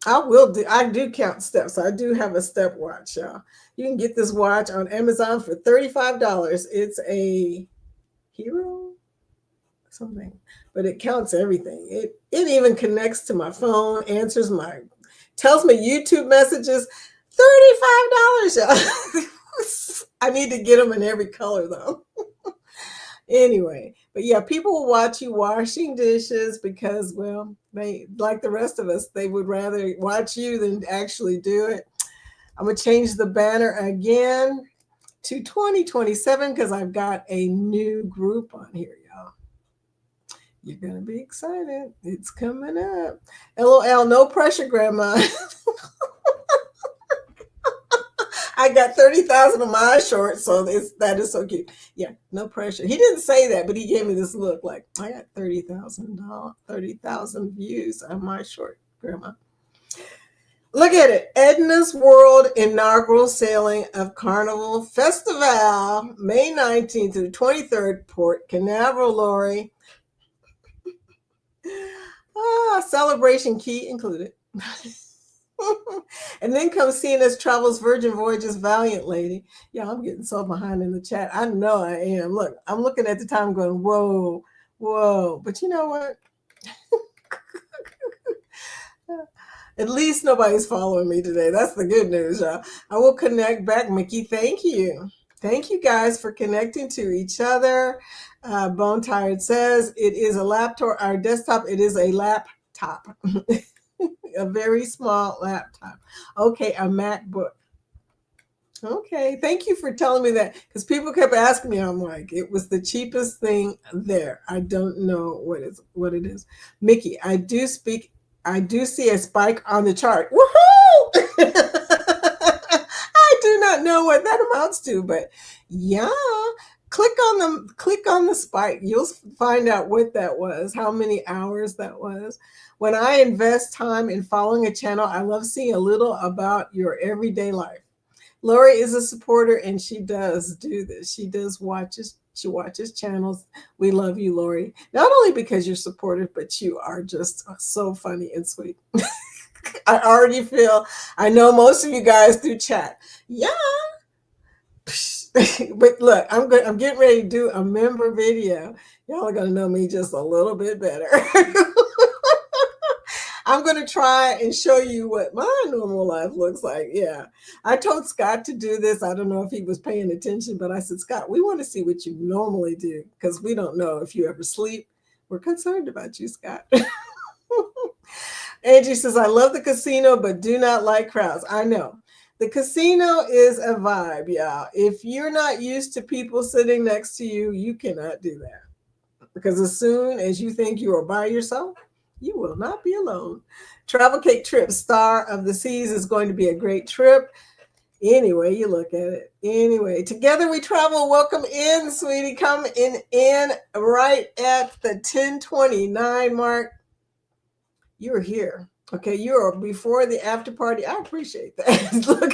I do count steps. I do have a step watch, y'all. You can get this watch on Amazon for $35. It's a Hero something, but it counts everything. It even connects to my phone, tells me YouTube messages. $35, y'all. I need to get them in every color though. Anyway, but yeah, people will watch you washing dishes because, well, they, like the rest of us, they would rather watch you than actually do it. I'm going to change the banner again to 2027 because I've got a new group on here, y'all. You're going to be excited. It's coming up. LOL, no pressure, Grandma. I got 30,000 of my shorts, so that is so cute. Yeah, no pressure. He didn't say that, but he gave me this look like, I got 30,000 views on my short, Grandma. Look at it. Edna's World inaugural sailing of Carnival Festival, May 19th to the 23rd, Port Canaveral, Lori. Celebration key included. And then comes CNS Travels Virgin Voyages Valiant Lady. Yeah, I'm getting so behind in the chat. I know I am. Look, I'm looking at the time going, whoa. But you know what? At least nobody's following me today. That's the good news, y'all. I will connect back, Mickey. Thank you. Thank you guys for connecting to each other. Bone Tired says it is a laptop. Our desktop, it is a laptop. A very small laptop. Okay, a MacBook. Okay, thank you for telling me that because people kept asking me. I'm like, it was the cheapest thing there. I don't know what it is. Mickey, I do see a spike on the chart. Woohoo! I do not know what that amounts to, but yeah, click on the spike. You'll find out what that was, how many hours that was. When I invest time in following a channel, I love seeing a little about your everyday life. Lori is a supporter and she does do this. She watches channels. We love you, Lori. Not only because you're supportive, but you are just so funny and sweet. I know most of you guys do chat. Yeah. But look, I'm getting ready to do a member video. Y'all are going to know me just a little bit better. I'm going to try and show you what my normal life looks like. Yeah. I told Scott to do this. I don't know if he was paying attention, but I said, Scott, we want to see what you normally do because we don't know if you ever sleep. We're concerned about you, Scott. Angie says, I love the casino, but do not like crowds. I know. The casino is a vibe, y'all. If you're not used to people sitting next to you, you cannot do that. Because as soon as you think you are by yourself, You will not be alone. Travel Cake Trip, Star of the Seas is going to be a great trip. Anyway, you look at it. Anyway, together we travel. Welcome in, sweetie. Come in right at the 10:29 mark. You're here. Okay, you're before the after party. I appreciate that. Look,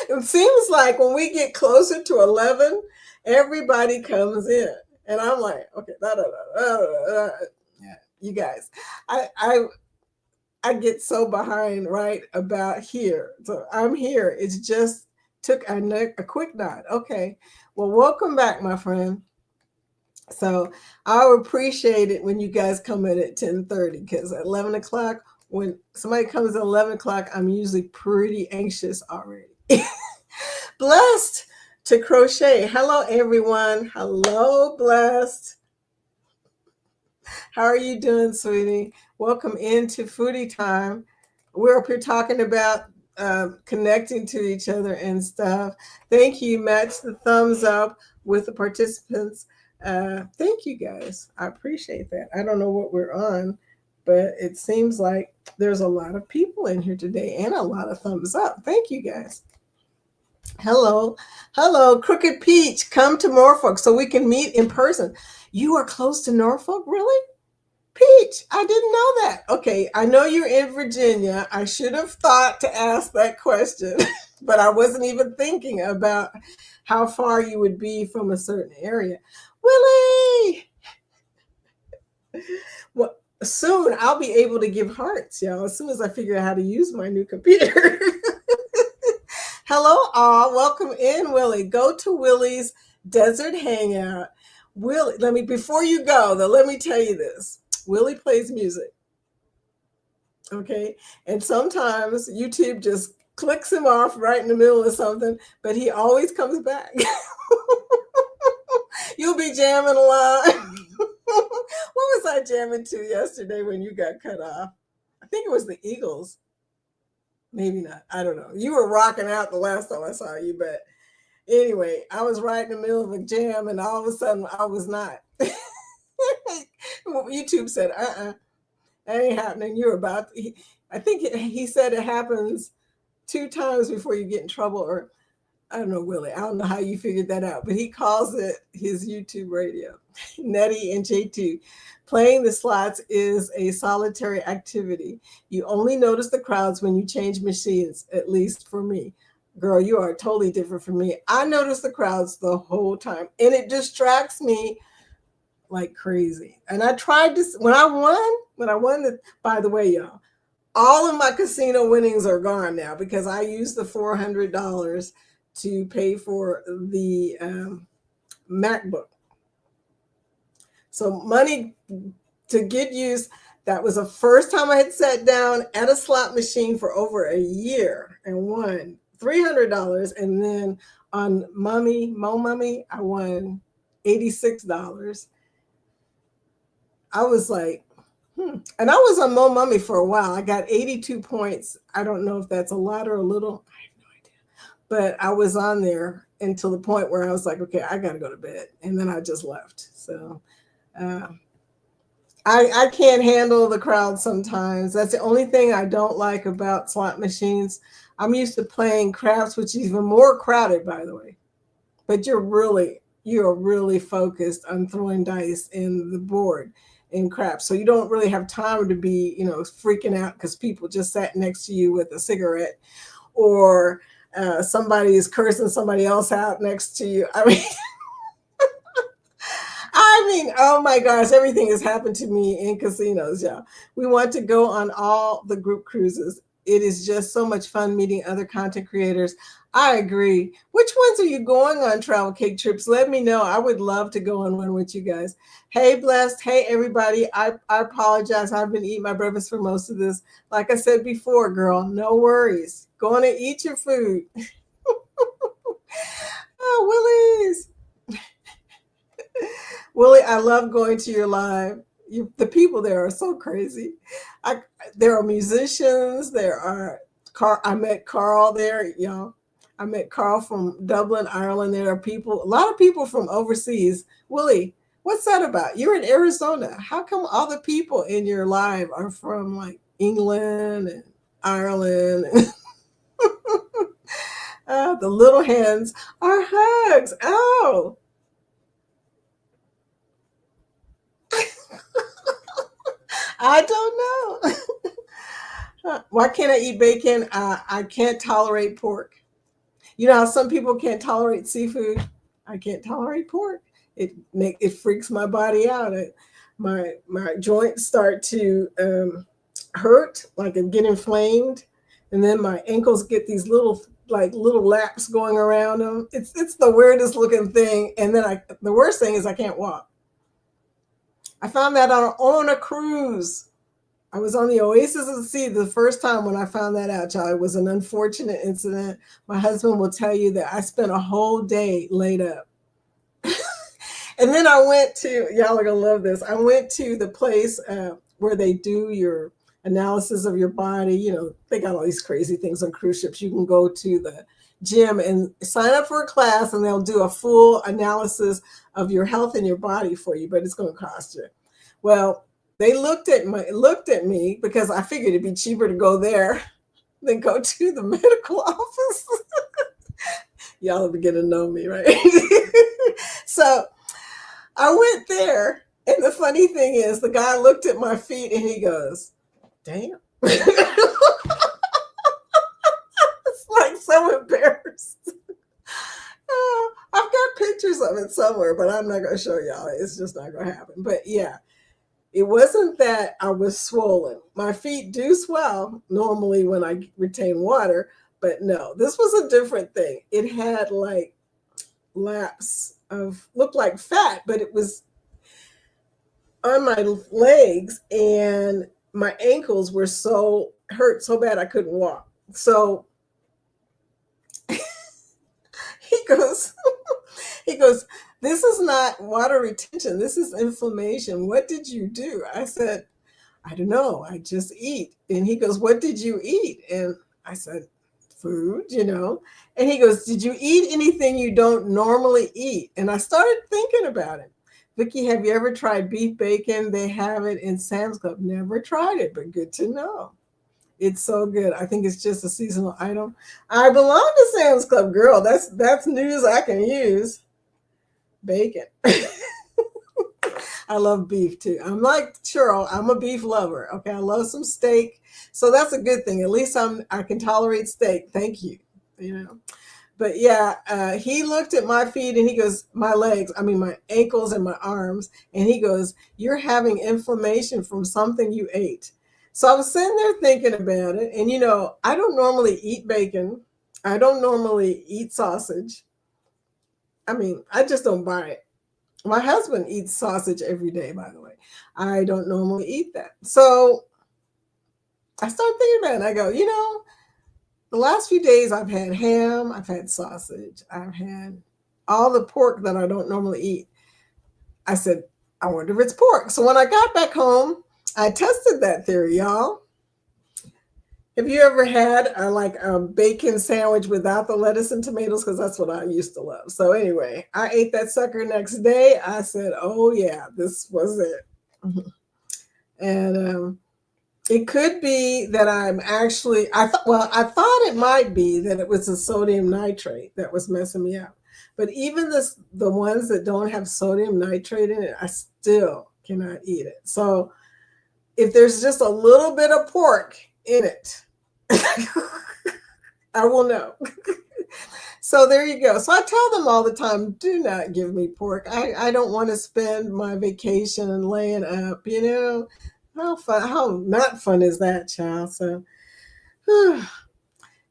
it seems like when we get closer to 11, everybody comes in. And I'm like, okay, yeah, you guys. I get so behind right about here. So I'm here. It's just took a quick nod. Okay. Well, welcome back, my friend. So I appreciate it when you guys come in at 10:30 because at 11 o'clock, when somebody comes at 11 o'clock, I'm usually pretty anxious already. Blessed to crochet. Hello, everyone. Hello, Blessed. How are you doing, sweetie? Welcome into Foodie Time. We're up here talking about connecting to each other and stuff. Thank you. Match the thumbs up with the participants. Thank you, guys. I appreciate that. I don't know what we're on, but it seems like there's a lot of people in here today and a lot of thumbs up. Thank you, guys. Hello. Hello, Crooked Peach. Come to Norfolk so we can meet in person. You are close to Norfolk, really? Peach, I didn't know that. Okay, I know you're in Virginia. I should have thought to ask that question, but I wasn't even thinking about how far you would be from a certain area. Willie! Well, soon I'll be able to give hearts, y'all, as soon as I figure out how to use my new computer. Hello, all. Welcome in, Willie. Go to Willie's Desert Hangout. Willie, before you go, though, let me tell you this. Willie plays music. Okay. And sometimes YouTube just clicks him off right in the middle of something, but he always comes back. You'll be jamming along. What was I jamming to yesterday when you got cut off? I think it was the Eagles. Maybe not. I don't know. You were rocking out the last time I saw you, but anyway, I was right in the middle of a jam and all of a sudden I was not. YouTube said, that ain't happening. You're about to, I think he said it happens 2 times before you get in trouble, or I don't know, Willie. I don't know how you figured that out, but he calls it his YouTube radio. Nettie and J2. Playing the slots is a solitary activity. You only notice the crowds when you change machines, at least for me. Girl, you are totally different from me. I notice the crowds the whole time, and it distracts me like crazy. And I tried this when I won by the way, y'all, all of my casino winnings are gone now because I used the $400 to pay for the MacBook. So money to good use. That was the first time I had sat down at a slot machine for over a year and won $300. And then on Mo Mummy, I won $86. I was like, And I was on Mo Mummy for a while. I got 82 points. I don't know if that's a lot or a little. I have no idea. But I was on there until the point where I was like, okay, I got to go to bed. And then I just left. So I can't handle the crowd sometimes. That's the only thing I don't like about slot machines. I'm used to playing craps, which is even more crowded, by the way. But you're really focused on throwing dice in the board in craps. So you don't really have time to be, freaking out because people just sat next to you with a cigarette, or somebody is cursing somebody else out next to you. I mean, oh my gosh, everything has happened to me in casinos, y'all. We want to go on all the group cruises. It is just so much fun meeting other content creators. I agree. Which ones are you going on, Travel Cake Trips? Let me know. I would love to go on one with you guys. Hey, Blessed. Hey, everybody. I apologize. I've been eating my breakfast for most of this. Like I said before, girl, no worries. Go on and eat your food. Oh, Willie's. Willie, I love going to your live. The people there are so crazy. There are musicians. I met Carl there, y'all. I met Carl from Dublin, Ireland. There are a lot of people from overseas. Willie, What's that about? You're in Arizona. How come all the people in your life are from like England and Ireland? The little hands are hugs. Oh, I don't know. Why can't I eat bacon? I can't tolerate pork. You know how some people can't tolerate seafood? I can't tolerate pork. It freaks my body out. My joints start to hurt, like and get inflamed, and then my ankles get these little laps going around them. It's the weirdest looking thing. And then the worst thing is I can't walk. I found that on a cruise. I was on the Oasis of the Sea the first time when I found that out, child. It was an unfortunate incident. My husband will tell you that I spent a whole day laid up. And then I went to, y'all are going to love this. I went to the place where they do your analysis of your body. You know, they got all these crazy things on cruise ships. You can go to the gym and sign up for a class, and they'll do a full analysis of your health and your body for you, but it's going to cost you. Well, they looked at me because I figured it'd be cheaper to go there than go to the medical office. Y'all are beginning to know me, right? So I went there, and the funny thing is, the guy looked at my feet and he goes, "Damn." It's like so embarrassed. I've got pictures of it somewhere, but I'm not going to show y'all. It's just not going to happen. But yeah, it wasn't that I was swollen. My feet do swell normally when I retain water, but no, this was a different thing. It had like laps of, looked like fat, but it was on my legs, and my ankles were hurt so bad I couldn't walk. So he goes, he goes, "This is not water retention. This is inflammation. What did you do?" I said, "I don't know. I just eat." And he goes, "What did you eat?" And I said, "Food, you know." And he goes, "Did you eat anything you don't normally eat?" And I started thinking about it. "Vicky, have you ever tried beef bacon? They have it in Sam's Club." Never tried it, but good to know. It's so good. I think it's just a seasonal item. I belong to Sam's Club, girl. That's news I can use. Bacon. I love beef too. I'm like Cheryl. I'm a beef lover. Okay, I love some steak, so that's a good thing. At least I can tolerate steak. Thank you. You know, but yeah, he looked at my feet and he goes, my legs. I mean, my ankles and my arms, and he goes, "You're having inflammation from something you ate." So I was sitting there thinking about it, and you know, I don't normally eat bacon. I don't normally eat sausage. I mean, I just don't buy it. My husband eats sausage every day, by the way. I don't normally eat that. So I started thinking about it. And I go, you know, the last few days I've had ham, I've had sausage, I've had all the pork that I don't normally eat. I said, I wonder if it's pork. So when I got back home, I tested that theory, y'all. Have you ever had like a bacon sandwich without the lettuce and tomatoes? Because that's what I used to love. So anyway, I ate that sucker next day. I said, "Oh yeah, this was it." And it could be that I'm actually. I thought it might be that it was the sodium nitrate that was messing me up. But even the ones that don't have sodium nitrate in it, I still cannot eat it. So if there's just a little bit of pork in it, I will know. So there you go. So I tell them all the time, do not give me pork. I don't want to spend my vacation laying up, you know. How not fun is that, child? So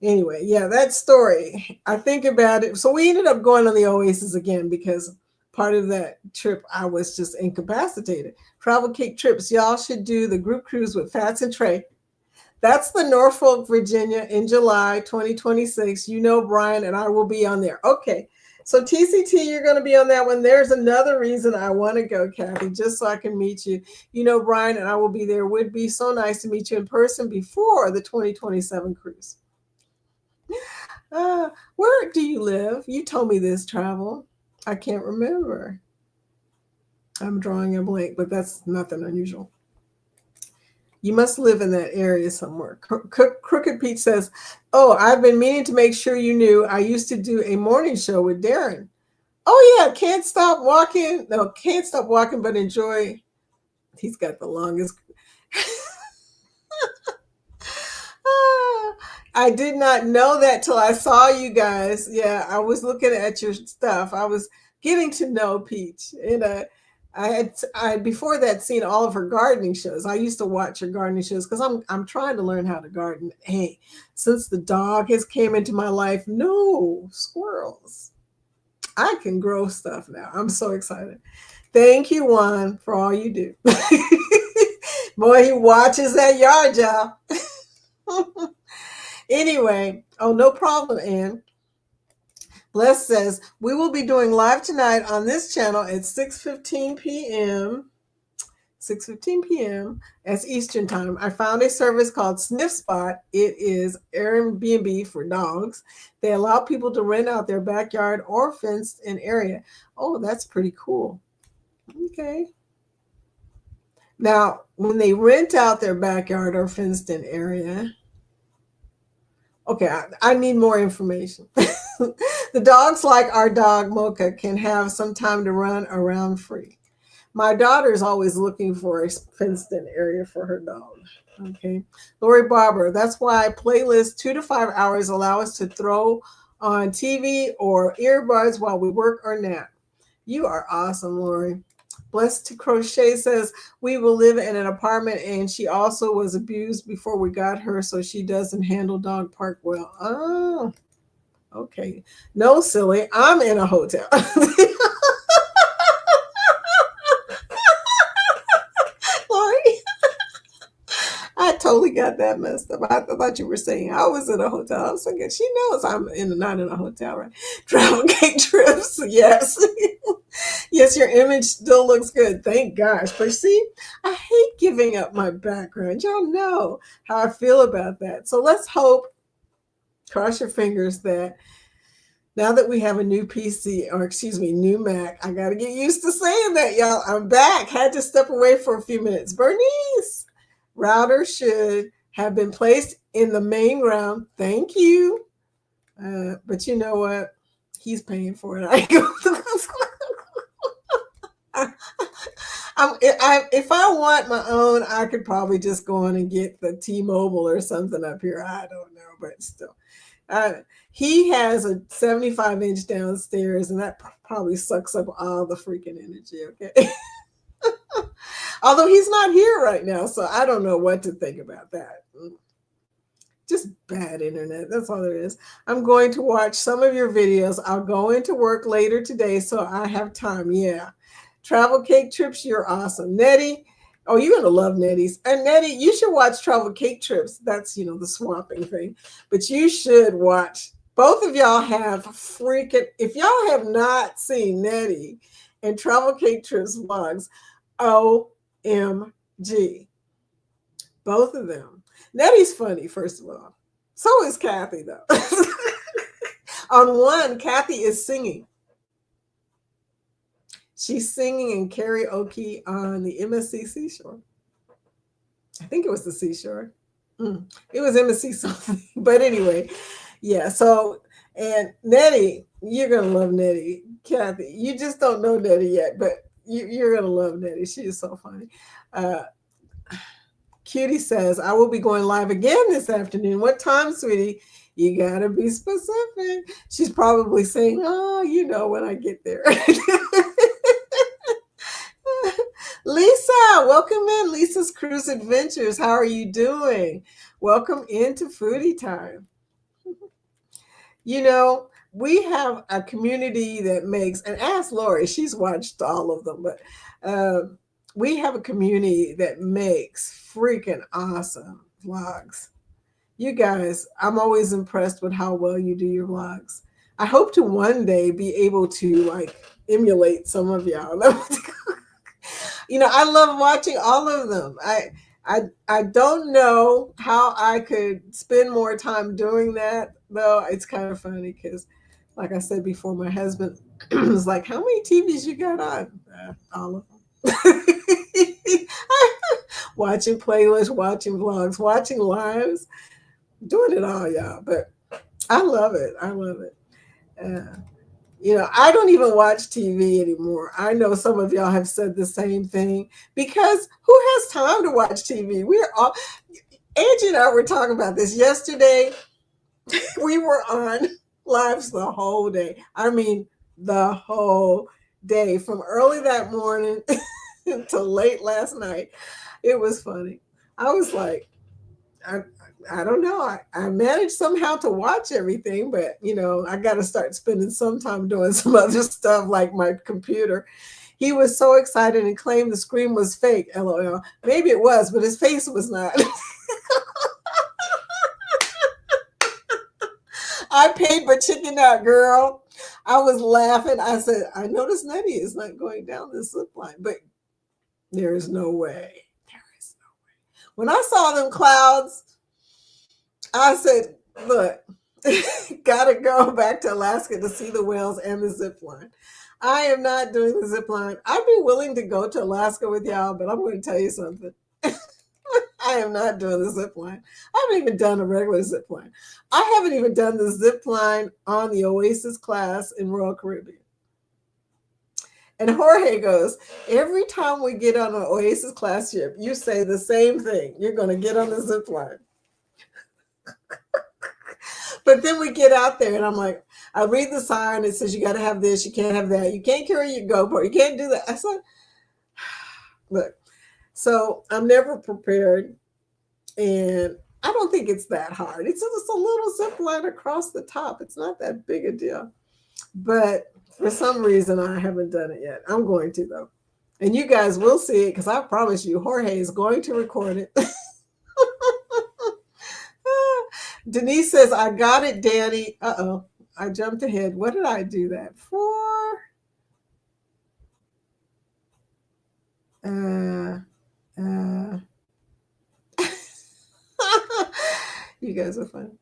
anyway, yeah, that story. I think about it. So we ended up going on the Oasis again because part of that trip I was just incapacitated. Travel Cake Trips, y'all should do the group cruise with Fats and Trey. That's the Norfolk, Virginia in July 2026. You know, Brian and I will be on there. Okay. So TCT, you're going to be on that one. There's another reason I want to go, Kathy, just so I can meet you. You know, Brian and I will be there. It would be so nice to meet you in person before the 2027 cruise. Where do you live? You told me this, Travel. I can't remember. I'm drawing a blank, but that's nothing unusual. You must live in that area somewhere. Crooked Pete says, "Oh, I've been meaning to make sure you knew. I used to do a morning show with Darren. Oh yeah, can't stop walking. No, can't stop walking, but enjoy." He's got the longest. I did not know that till I saw you guys. Yeah, I was looking at your stuff. I was getting to know Peach, and I before that seen all of her gardening shows. I used to watch her gardening shows because I'm trying to learn how to garden. Hey, since the dog has came into my life, no squirrels. I can grow stuff now. I'm so excited. Thank you, Juan, for all you do. Boy, he watches that yard, y'all. Anyway, oh, no problem, Ann. Bless says, we will be doing live tonight on this channel at 6:15 p.m. 6:15 p.m. as Eastern time. I found a service called Sniff Spot. It is Airbnb for dogs. They allow people to rent out their backyard or fenced-in area. Oh, that's pretty cool. Okay. Now, when they rent out their backyard or fenced-in area, okay, I need more information. The dogs, like our dog Mocha, can have some time to run around free. My daughter's always looking for a fenced-in area for her dog. Okay. Lori Barber, that's why playlists 2 to 5 hours allow us to throw on TV or earbuds while we work or nap. You are awesome, Lori. Blessed to Crochet says, we will live in an apartment and she also was abused before we got her, so she doesn't handle dog park well. Oh, okay. No, silly. I'm in a hotel. Lori, I totally got that messed up. I thought you were saying I was in a hotel. I was thinking, she knows I'm not in a hotel, right? Travel cake trips, yes. Yes, your image still looks good. Thank gosh. But see, I hate giving up my background. Y'all know how I feel about that. So let's hope, cross your fingers, that now that we have a new PC, or excuse me, new Mac, I got to get used to saying that, y'all. I'm back. Had to step away for a few minutes. Bernice, router should have been placed in the main round. Thank you. But you know what? He's paying for it. If I want my own, I could probably just go on and get the T-Mobile or something up here. I don't know, but still. He has a 75-inch downstairs, and that probably sucks up all the freaking energy, okay? Although he's not here right now, so I don't know what to think about that. Just bad internet. That's all there is. I'm going to watch some of your videos. I'll go into work later today, so I have time. Yeah. Travel cake trips, you're awesome. Nettie, oh, you're going to love Nettie's. And Nettie, you should watch Travel cake trips. That's, the swapping thing. But you should watch. Both of y'all have freaking, if y'all have not seen Nettie and Travel cake trips vlogs, OMG. Both of them. Nettie's funny, first of all. So is Kathy, though. On one, Kathy is singing. She's singing in karaoke on the MSC Seashore. I think it was the Seashore. It was MSC something. But anyway, yeah. So, and Nettie, you're going to love Nettie. Kathy, you just don't know Nettie yet, but you're going to love Nettie. She is so funny. Cutie says, I will be going live again this afternoon. What time, sweetie? You got to be specific. She's probably saying, oh, when I get there. Lisa, welcome in. Lisa's Cruise Adventures. How are you doing? Welcome into Foodie Time. We have a community that makes, and ask Lori, she's watched all of them, but we have a community that makes freaking awesome vlogs. You guys, I'm always impressed with how well you do your vlogs. I hope to one day be able to emulate some of y'all. I love watching all of them. I don't know how I could spend more time doing that, though. It's kind of funny because, like I said before, my husband was like, how many TVs you got on? All of them. Watching playlists, watching vlogs, watching lives, doing it all, y'all. But I love it. I love it. I don't even watch TV anymore. I know some of y'all have said the same thing because who has time to watch TV? Angie and I were talking about this yesterday. We were on lives the whole day. I mean, the whole day from early that morning until late last night. It was funny. I was like, I, I don't know. I managed somehow to watch everything, but I got to start spending some time doing some other stuff like my computer. He was so excited and claimed the screen was fake. LOL. Maybe it was, but his face was not. I paid for chicken out, girl. I was laughing. I said, I noticed Nettie is not going down this zip line, but there is no way. There is no way. When I saw them clouds, I said, look, gotta go back to Alaska to see the whales and the zip line. I am not doing the zip line. I'd be willing to go to Alaska with y'all, but I'm going to tell you something. I am not doing the zip line. I haven't even done a regular zip line. I haven't even done the zip line on the Oasis class in Royal Caribbean. And Jorge goes, every time we get on an Oasis class ship, you say the same thing. You're going to get on the zip line. But then we get out there and I'm like, I read the sign. It says you got to have this. You can't have that. You can't carry your GoPro. You can't do that. I said, look, so I'm never prepared. And I don't think it's that hard. It's just a little zip line across the top. It's not that big a deal. But for some reason, I haven't done it yet. I'm going to, though. And you guys will see it because I promise you, Jorge is going to record it. Denise says, I got it, Danny. Uh-oh. I jumped ahead. What did I do that for? You guys are fun.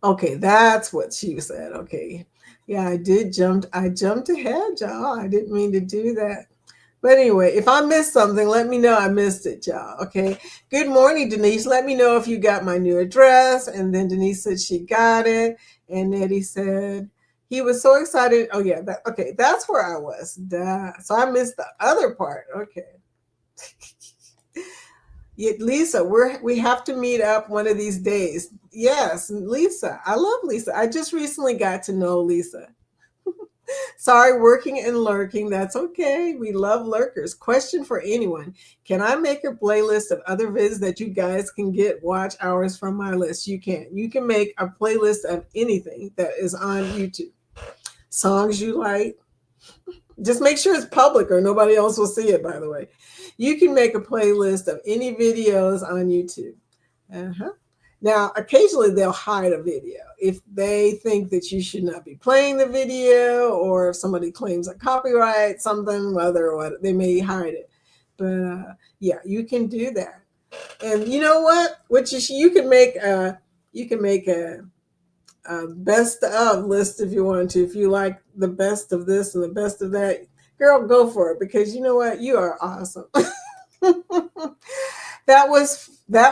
Okay, that's what she said. Okay. Yeah, I jumped ahead, y'all. I didn't mean to do that. But anyway, if I missed something, let me know I missed it, y'all. Okay. Good morning, Denise. Let me know if you got my new address. And then Denise said she got it. And Nettie said he was so excited. Oh, yeah. Okay. That's where I was. Duh. So I missed the other part. Okay. Lisa, we have to meet up one of these days. Yes, Lisa. I love Lisa. I just recently got to know Lisa. Sorry, working and lurking. That's okay. We love lurkers. Question for anyone. Can I make a playlist of other vids that you guys can get watch hours from my list? You can. You can make a playlist of anything that is on YouTube. Songs you like. Just make sure it's public or nobody else will see it, by the way. You can make a playlist of any videos on YouTube. Now, occasionally they'll hide a video if they think that you should not be playing the video, or if somebody claims a copyright, something, whether or what, they may hide it. But yeah, you can do that. And you know what? You can make a best of list if you want to. If you like the best of this and the best of that, girl, go for it, because you know what? You are awesome. That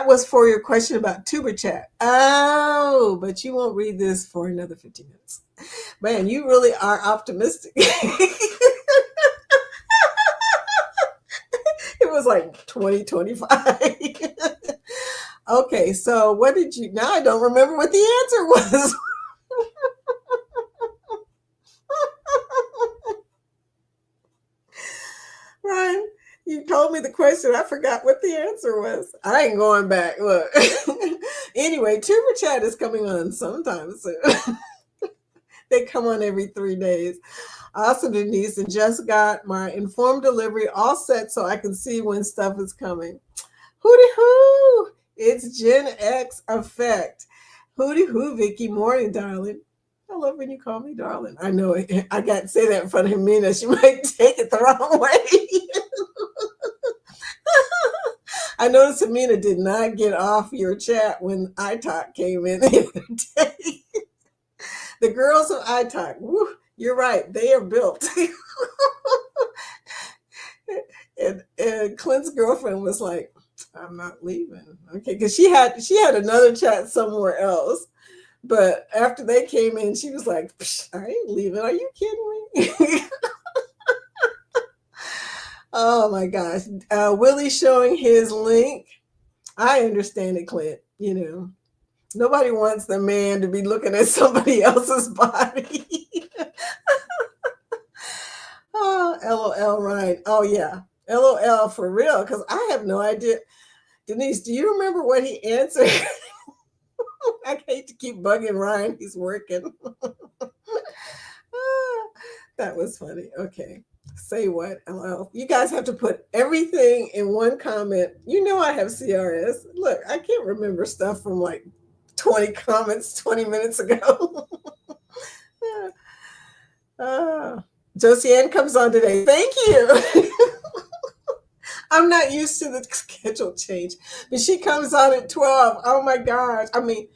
was for your question about Tuber Chat. Oh, but you won't read this for another 15 minutes. Man, you really are optimistic. It was like 2025. Okay, so now I don't remember what the answer was. Ryan, you told me the question. I forgot what the answer was. I ain't going back. Look. Anyway, Tuber Chat is coming on sometime soon. They come on every 3 days. Awesome, Denise. And just got my informed delivery all set so I can see when stuff is coming. Hootie hoo! It's Gen X effect. Hootie hoo, Vicky. Morning, darling. I love when you call me darling. I know I got to say that in front of Mina. She might take it the wrong way. I noticed Amina did not get off your chat when iTalk came in the other day. The girls of iTalk, woo, you're right. They are built. And Clint's girlfriend was like, I'm not leaving. Okay, because she had another chat somewhere else. But after they came in, she was like, I ain't leaving. Are you kidding me? Oh my gosh. Willie's showing his link. I understand it, Clint. Nobody wants the man to be looking at somebody else's body. Oh, LOL, right. Oh, yeah. LOL for real, because I have no idea. Denise, do you remember what he answered? I hate to keep bugging Ryan. He's working. That was funny. Okay. Say what? LOL. You guys have to put everything in one comment. I have CRS. Look, I can't remember stuff from like 20 comments 20 minutes ago. Josiane comes on today. Thank you. I'm not used to the schedule change, but she comes on at 12. Oh my gosh. I mean,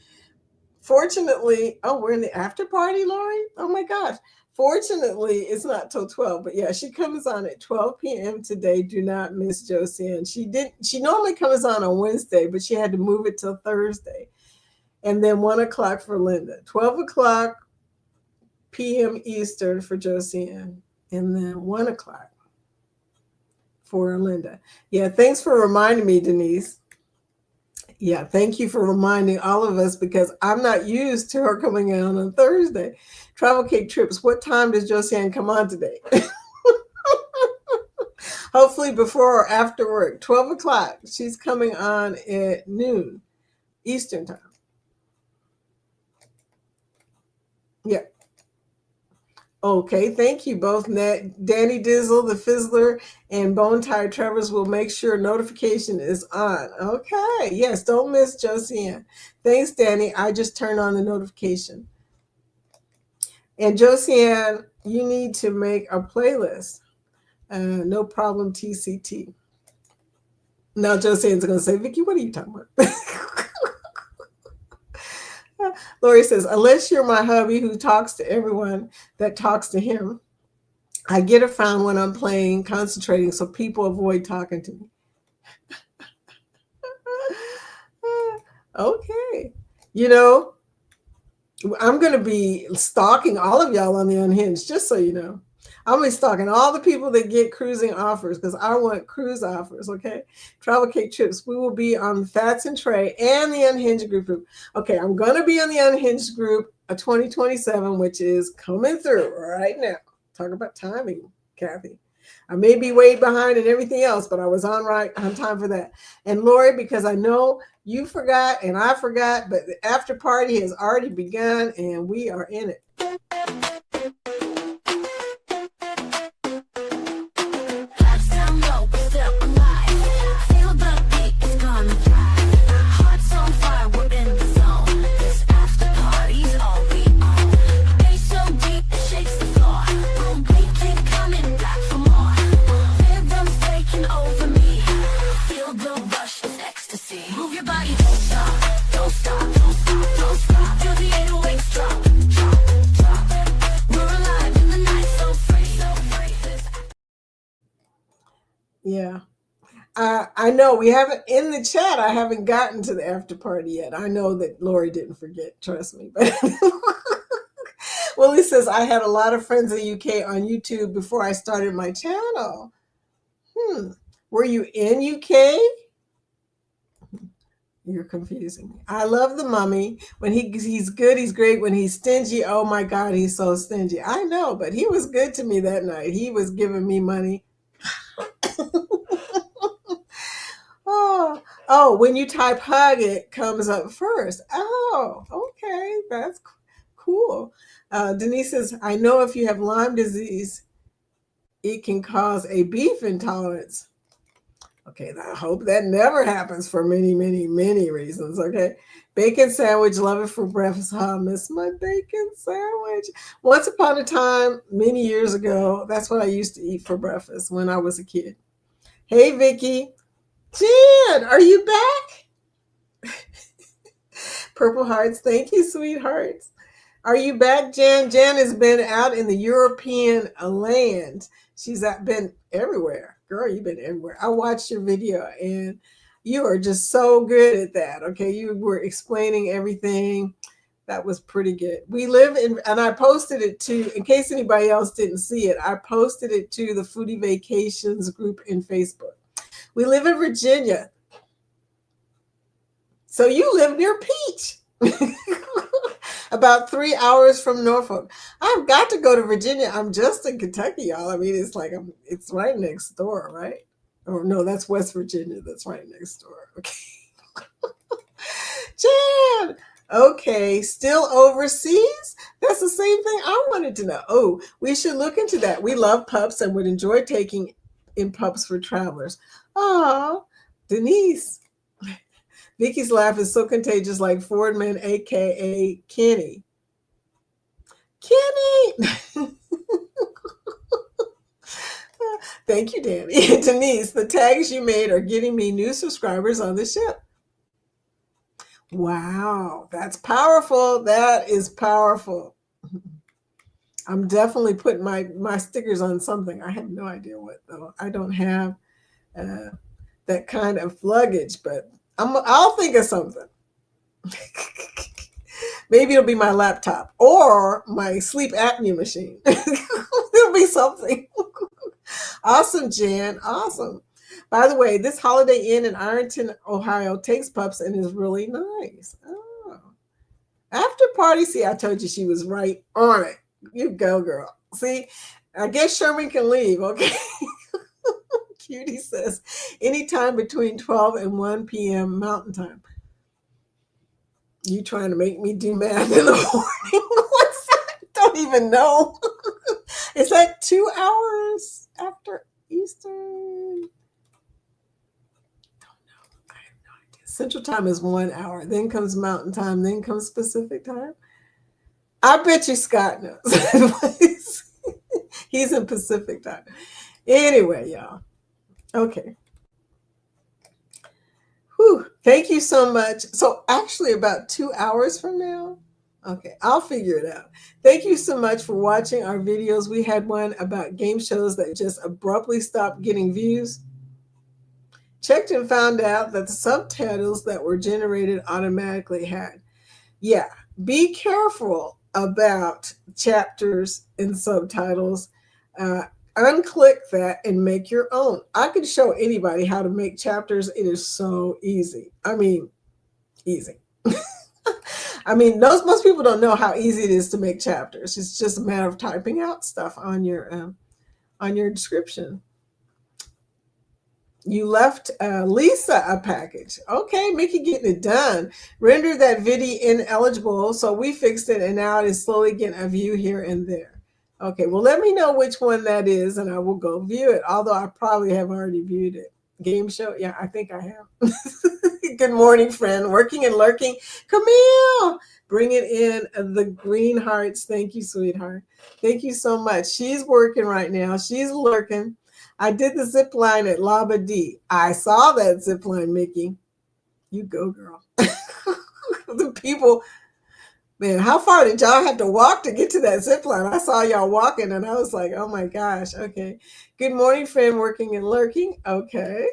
fortunately, we're in the after party, Lori. Oh my gosh. Fortunately, it's not till 12, but yeah, she comes on at 12 p.m. today. Do not miss Josiane. She normally comes on Wednesday, but she had to move it till Thursday. And then 1 o'clock for Linda. 12 o'clock p.m. Eastern for Josiane. And then 1 o'clock for Linda. Yeah, thanks for reminding me, Denise. Yeah, thank you for reminding all of us because I'm not used to her coming on Thursday. Travel Cake Trips, what time does Josiane come on today? Hopefully before or after work. 12 o'clock. She's coming on at noon Eastern time. Yeah. Okay, thank you both. Danny Dizzle, the Fizzler, and Bone Tired Travers will make sure notification is on. Okay, yes, don't miss Josiane. Thanks, Danny. I just turned on the notification. And Josiane, you need to make a playlist. No problem, TCT. Now Josiane's going to say, Vicki, what are you talking about? Lori says, unless you're my hubby who talks to everyone that talks to him, I get it found when I'm playing, concentrating, so people avoid talking to me. Okay. I'm going to be stalking all of y'all on the Unhinged, just so you know. I'm going to be stalking all the people that get cruising offers because I want cruise offers, okay? Travel Cake Trips. We will be on Fats and Trey and the Unhinged group. Okay, I'm going to be on the Unhinged group 2027, which is coming through right now. Talk about timing, Kathy. I may be way behind and everything else, but I was on time for that. And Lori, because I know you forgot and I forgot, but the after party has already begun and we are in it. Yeah. I know we haven't in the chat. I haven't gotten to the after party yet. I know that Lori didn't forget. Trust me. But Willie says I had a lot of friends in the UK on YouTube before I started my channel. Were you in UK? You're confusing me. I love the mummy. When he's good, he's great. When he's stingy, oh my God, he's so stingy. I know, but he was good to me that night. He was giving me money. Oh, when you type hug, it comes up first. Oh, okay. That's cool. Denise says, I know if you have Lyme disease, it can cause a beef intolerance. Okay, I hope that never happens for many, many, many reasons. Okay. Bacon sandwich, love it for breakfast. Oh, I miss my bacon sandwich. Once upon a time, many years ago, that's what I used to eat for breakfast when I was a kid. Hey, Vicki. Jan, are you back? Purple hearts. Thank you, sweethearts. Are you back, Jan? Jan has been out in the European land. She's been everywhere. girl, you've been everywhere. I watched your video and you are just so good at that. Okay. You were explaining everything. That was pretty good. We live in, and I posted it to, in case anybody else didn't see it, I posted it to the Foodie Vacations group in Facebook. We live in Virginia. So you live near Peach. About 3 hours from Norfolk. I've got to go to Virginia. I'm just in Kentucky, y'all. I mean, it's like it's right next door, right? Or no, that's West Virginia. That's right next door. Okay. Jan, okay, still overseas? That's the same thing I wanted to know. Oh, we should look into that. We love pups and would enjoy taking in pups for travelers. Oh, Denise. Vicky's laugh is so contagious, like Fordman, aka Kenny. Kenny! Thank you, Danny. Denise, the tags you made are getting me new subscribers on the ship. Wow, that's powerful. That is powerful. I'm definitely putting my stickers on something. I have no idea what, though. I don't have that kind of luggage, but I'll think of something. Maybe it'll be my laptop or my sleep apnea machine. It'll be something. Awesome, Jan. Awesome. By the way, this Holiday Inn in Ironton, Ohio takes pups and is really nice. Oh. After party, see, I told you she was right on it. You go, girl. See, I guess Sherman can leave, okay? Cutie says, anytime between 12 and 1 p.m. Mountain Time. You trying to make me do math in the morning? What's that? Don't even know. Is that 2 hours after Eastern? Don't know. I have no idea. Central Time is 1 hour. Then comes Mountain Time. Then comes Pacific Time. I bet you Scott knows. He's in Pacific Time. Anyway, y'all. Okay. Whew. Thank you so much. So actually about 2 hours from now. Okay, I'll figure it out. Thank you so much for watching our videos. We had one about game shows that just abruptly stopped getting views. Checked and found out that the subtitles that were generated automatically had. Yeah, be careful about chapters and subtitles. Unclick that and make your own. I can show anybody how to make chapters. It is so easy. I mean, easy. I mean, most people don't know how easy it is to make chapters. It's just a matter of typing out stuff on your description. You left Lisa a package. Okay, Mickey getting it done. Rendered that video ineligible, so we fixed it, and now it is slowly getting a view here and there. Okay, well, let me know which one that is, and I will go view it, although I probably have already viewed it. Game show? Yeah, I think I have. Good morning, friend. Working and lurking. Camille, bring it in the green hearts. Thank you, sweetheart. Thank you so much. She's working right now. She's lurking. I did the zip line at Laba D. I saw that zip line, Mickey. You go, girl. The people... Man, how far did y'all have to walk to get to that zip line? I saw y'all walking and I was like, oh my gosh, okay. Good morning, friend, working and lurking. Okay.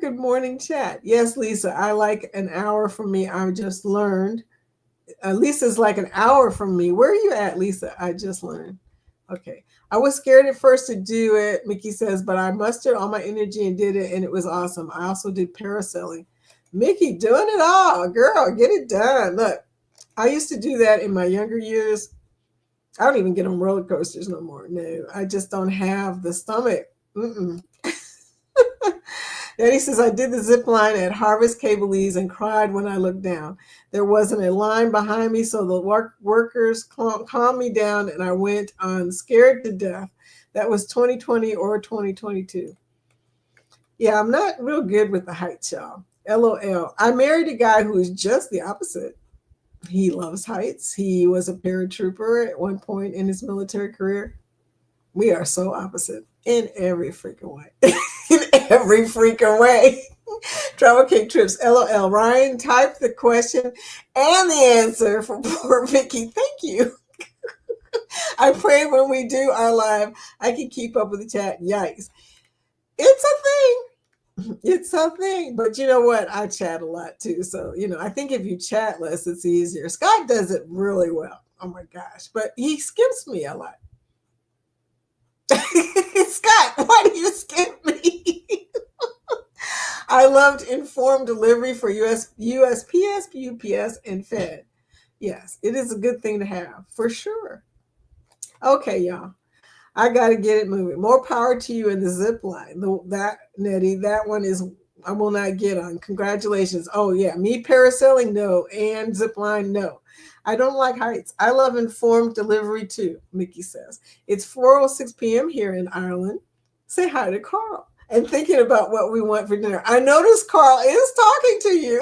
Good morning, chat. Yes, Lisa, I like an hour from me. I just learned. Lisa's like an hour from me. Where are you at, Lisa? I just learned. Okay. I was scared at first to do it, Mickey says, but I mustered all my energy and did it, and it was awesome. I also did parasailing. Mickey doing it all. Girl, get it done. Look, I used to do that in my younger years. I don't even get on roller coasters no more. No, I just don't have the stomach. Daddy says, I did the zip line at Harvest Cableys and cried when I looked down. There wasn't a line behind me, so the workers calmed me down, and I went on scared to death. That was 2020 or 2022. Yeah, I'm not real good with the heights, y'all. LOL. I married a guy who is just the opposite. He loves heights. He was a paratrooper at one point in his military career. We are so opposite in every freaking way. In every freaking way. Travel Cake Trips. LOL. Ryan typed the question and the answer for poor Vicky. Thank you. I pray when we do our live, I can keep up with the chat. Yikes. It's a thing. It's a thing. But you know what? I chat a lot too. So, I think if you chat less, it's easier. Scott does it really well. Oh my gosh. But he skips me a lot. Scott, why do you skip me? I loved informed delivery for USPS, UPS, and Fed. Yes, it is a good thing to have for sure. Okay, y'all. I got to get it moving. More power to you in the zip line. That, Nettie, that one is, I will not get on. Congratulations. Oh, yeah. Me parasailing, no. And zip line, no. I don't like heights. I love informed delivery too, Mickey says. It's 4:06 p.m. here in Ireland. Say hi to Carl. And thinking about what we want for dinner. I noticed Carl is talking to you.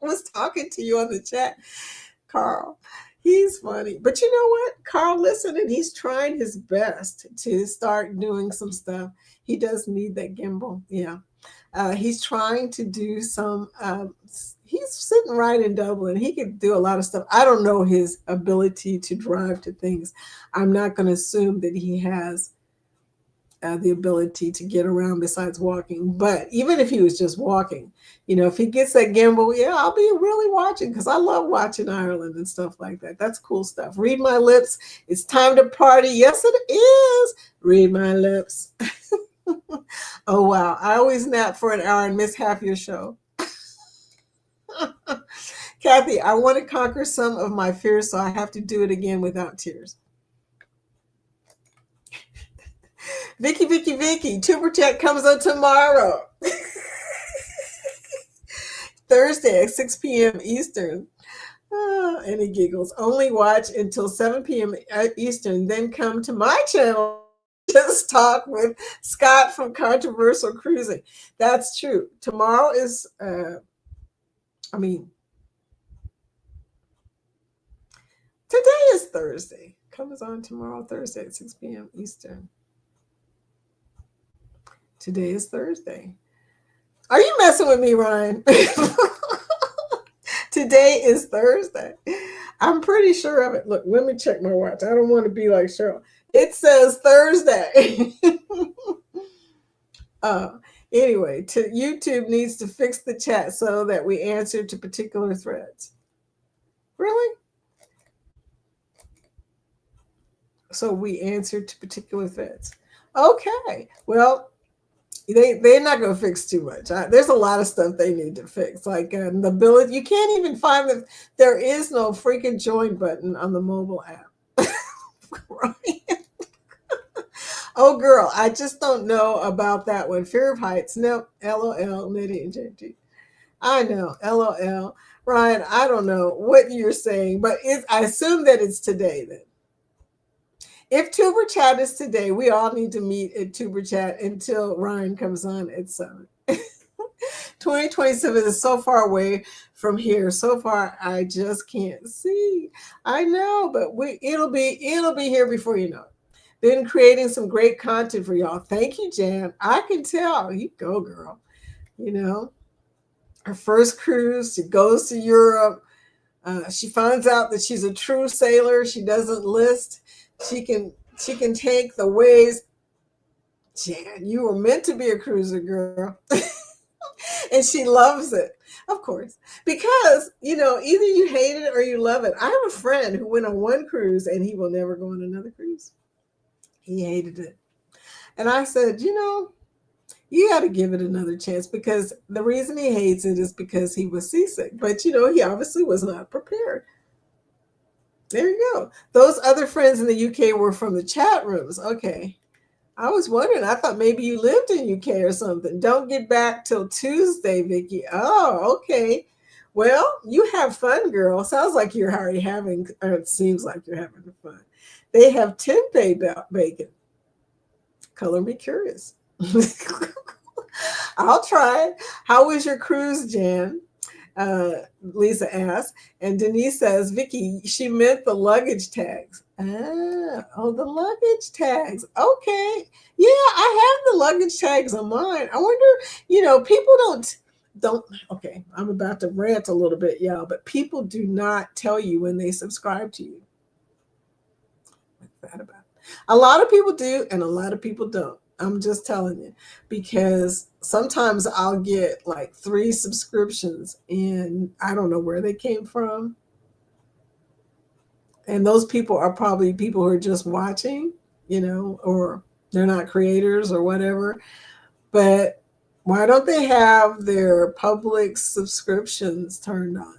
Was talking to you on the chat. Carl. He's funny. But you know what? Carl listened and he's trying his best to start doing some stuff. He does need that gimbal. Yeah. He's trying to do some, he's sitting right in Dublin. He could do a lot of stuff. I don't know his ability to drive to things. I'm not going to assume that he has the ability to get around besides walking. But even if he was just walking, if he gets that gimbal, yeah, I'll be really watching because I love watching Ireland and stuff like that. That's cool stuff. Read my lips. It's time to party. Yes, it is. Read my lips. Oh, wow. I always nap for an hour and miss half your show. Kathy, I want to conquer some of my fears, so I have to do it again without tears. Vicky, Tuber Chat comes on tomorrow. Thursday at 6 p.m. Eastern. And he giggles. Only watch until 7 p.m. Eastern, then come to my channel. Just talk with Scott from Controversial Cruising. That's true. Tomorrow is, today is Thursday. Comes on tomorrow, Thursday at 6 p.m. Eastern. Today is Thursday. Are you messing with me, Ryan? Today is Thursday. I'm pretty sure of it. Look, let me check my watch. I don't want to be like Cheryl. It says Thursday. Anyway, YouTube needs to fix the chat so that we answer to particular threads. Really? So we answer to particular threads. Okay. Well, they're not going to fix too much. There's a lot of stuff they need to fix, like the ability. You can't even find that there is no freaking join button on the mobile app. Right? Oh, girl, I just don't know about that one. Fear of heights. Nope. LOL. Nitty and JT. I know. LOL. Ryan, I don't know what you're saying, but I assume that it's today then. If Tuber Chat is today, we all need to meet at Tuber Chat until Ryan comes on at 7. 2027 is so far away from here. So far, I just can't see. I know, but it'll be here before you know it. Been creating some great content for y'all. Thank you, Jan. I can tell. You go, girl. Her first cruise, she goes to Europe. She finds out that she's a true sailor. She doesn't list. She can take the waves. Jan, you were meant to be a cruiser, girl. And she loves it, of course, because, either you hate it or you love it. I have a friend who went on one cruise and he will never go on another cruise. He hated it. And I said, you got to give it another chance, because the reason he hates it is because he was seasick. But, he obviously was not prepared. There you go. Those other friends in the UK were from the chat rooms. Okay. I was wondering. I thought maybe you lived in UK or something. Don't get back till Tuesday, Vicky. Oh, okay. Well, you have fun, girl. Sounds like you're already having, or it seems like you're having fun. They have tempeh bacon. Color me curious. I'll try it. How was your cruise, Jan? Lisa asked. And Denise says, Vicky, she meant the luggage tags. The luggage tags. Okay. Yeah, I have the luggage tags on mine. I wonder, people don't, okay, I'm about to rant a little bit, y'all, but people do not tell you when they subscribe to you. bad about it. A lot of people do, and a lot of people don't. I'm just telling you, because sometimes I'll get like 3 subscriptions and I don't know where they came from. And those people are probably people who are just watching, or they're not creators or whatever. But why don't they have their public subscriptions turned on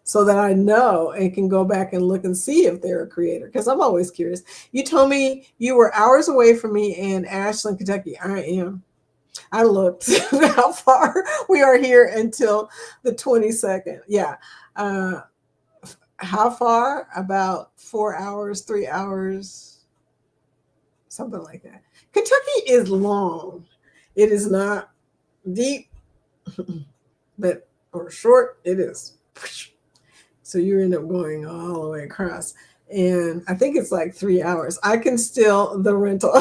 so that I know and can go back and look and see if they're a creator? Because I'm always curious. You told me you were hours away from me in Ashland, Kentucky. I am. I looked how far we are here until the 22nd. Yeah. How far? About 4 hours, 3 hours, something like that. Kentucky is long. It is not deep, but or short. It is. So you end up going all the way across. And I think it's like 3 hours. I can steal the rental.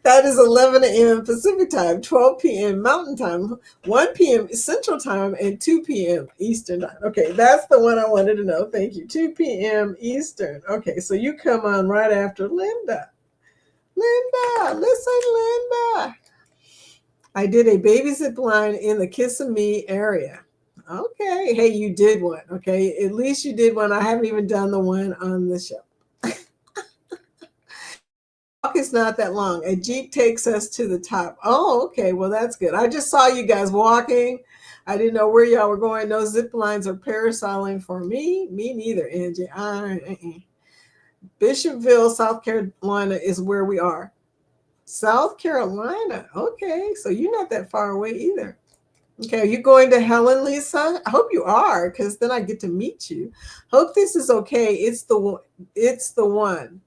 That is 11 a.m. Pacific time, 12 p.m. Mountain time, 1 p.m. Central time, and 2 p.m. Eastern time. Okay, that's the one I wanted to know. Thank you. 2 p.m. Eastern. Okay, so you come on right after Linda. Linda, listen, Linda. I did a baby zip line in the Kissimmee area. Okay, hey, you did one. Okay, at least you did one. I haven't even done the one on the show. Is not that long. A Jeep takes us to the top. Oh, okay. Well, that's good. I just saw you guys walking. I didn't know where y'all were going. No zip lines or parasailing for me. Me neither, Angie. Bishopville, South Carolina is where we are. South Carolina. Okay. So you're not that far away either. Okay. Are you going to Helen, Lisa? I hope you are, because then I get to meet you. Hope this is okay. It's the one.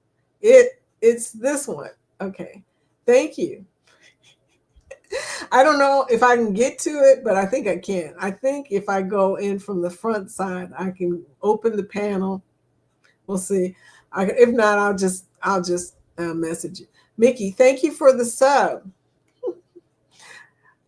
It's this one. Okay. Thank you. I don't know if I can get to it, but I think I can. I think if I go in from the front side, I can open the panel. We'll see. If not, I'll just message you. Mickey, thank you for the sub.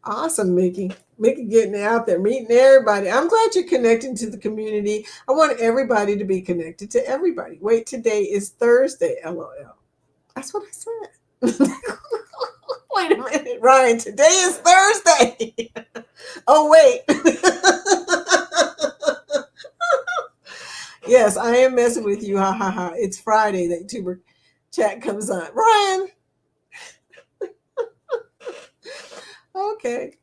Awesome, Mickey. Mickey getting out there, meeting everybody. I'm glad you're connecting to the community. I want everybody to be connected to everybody. Wait, today is Thursday, LOL. That's what I said. Wait a minute, Ryan. Today is Thursday. Oh, wait. Yes, I am messing with you. Ha ha ha. It's Friday that Tuber chat comes on. Ryan. Okay.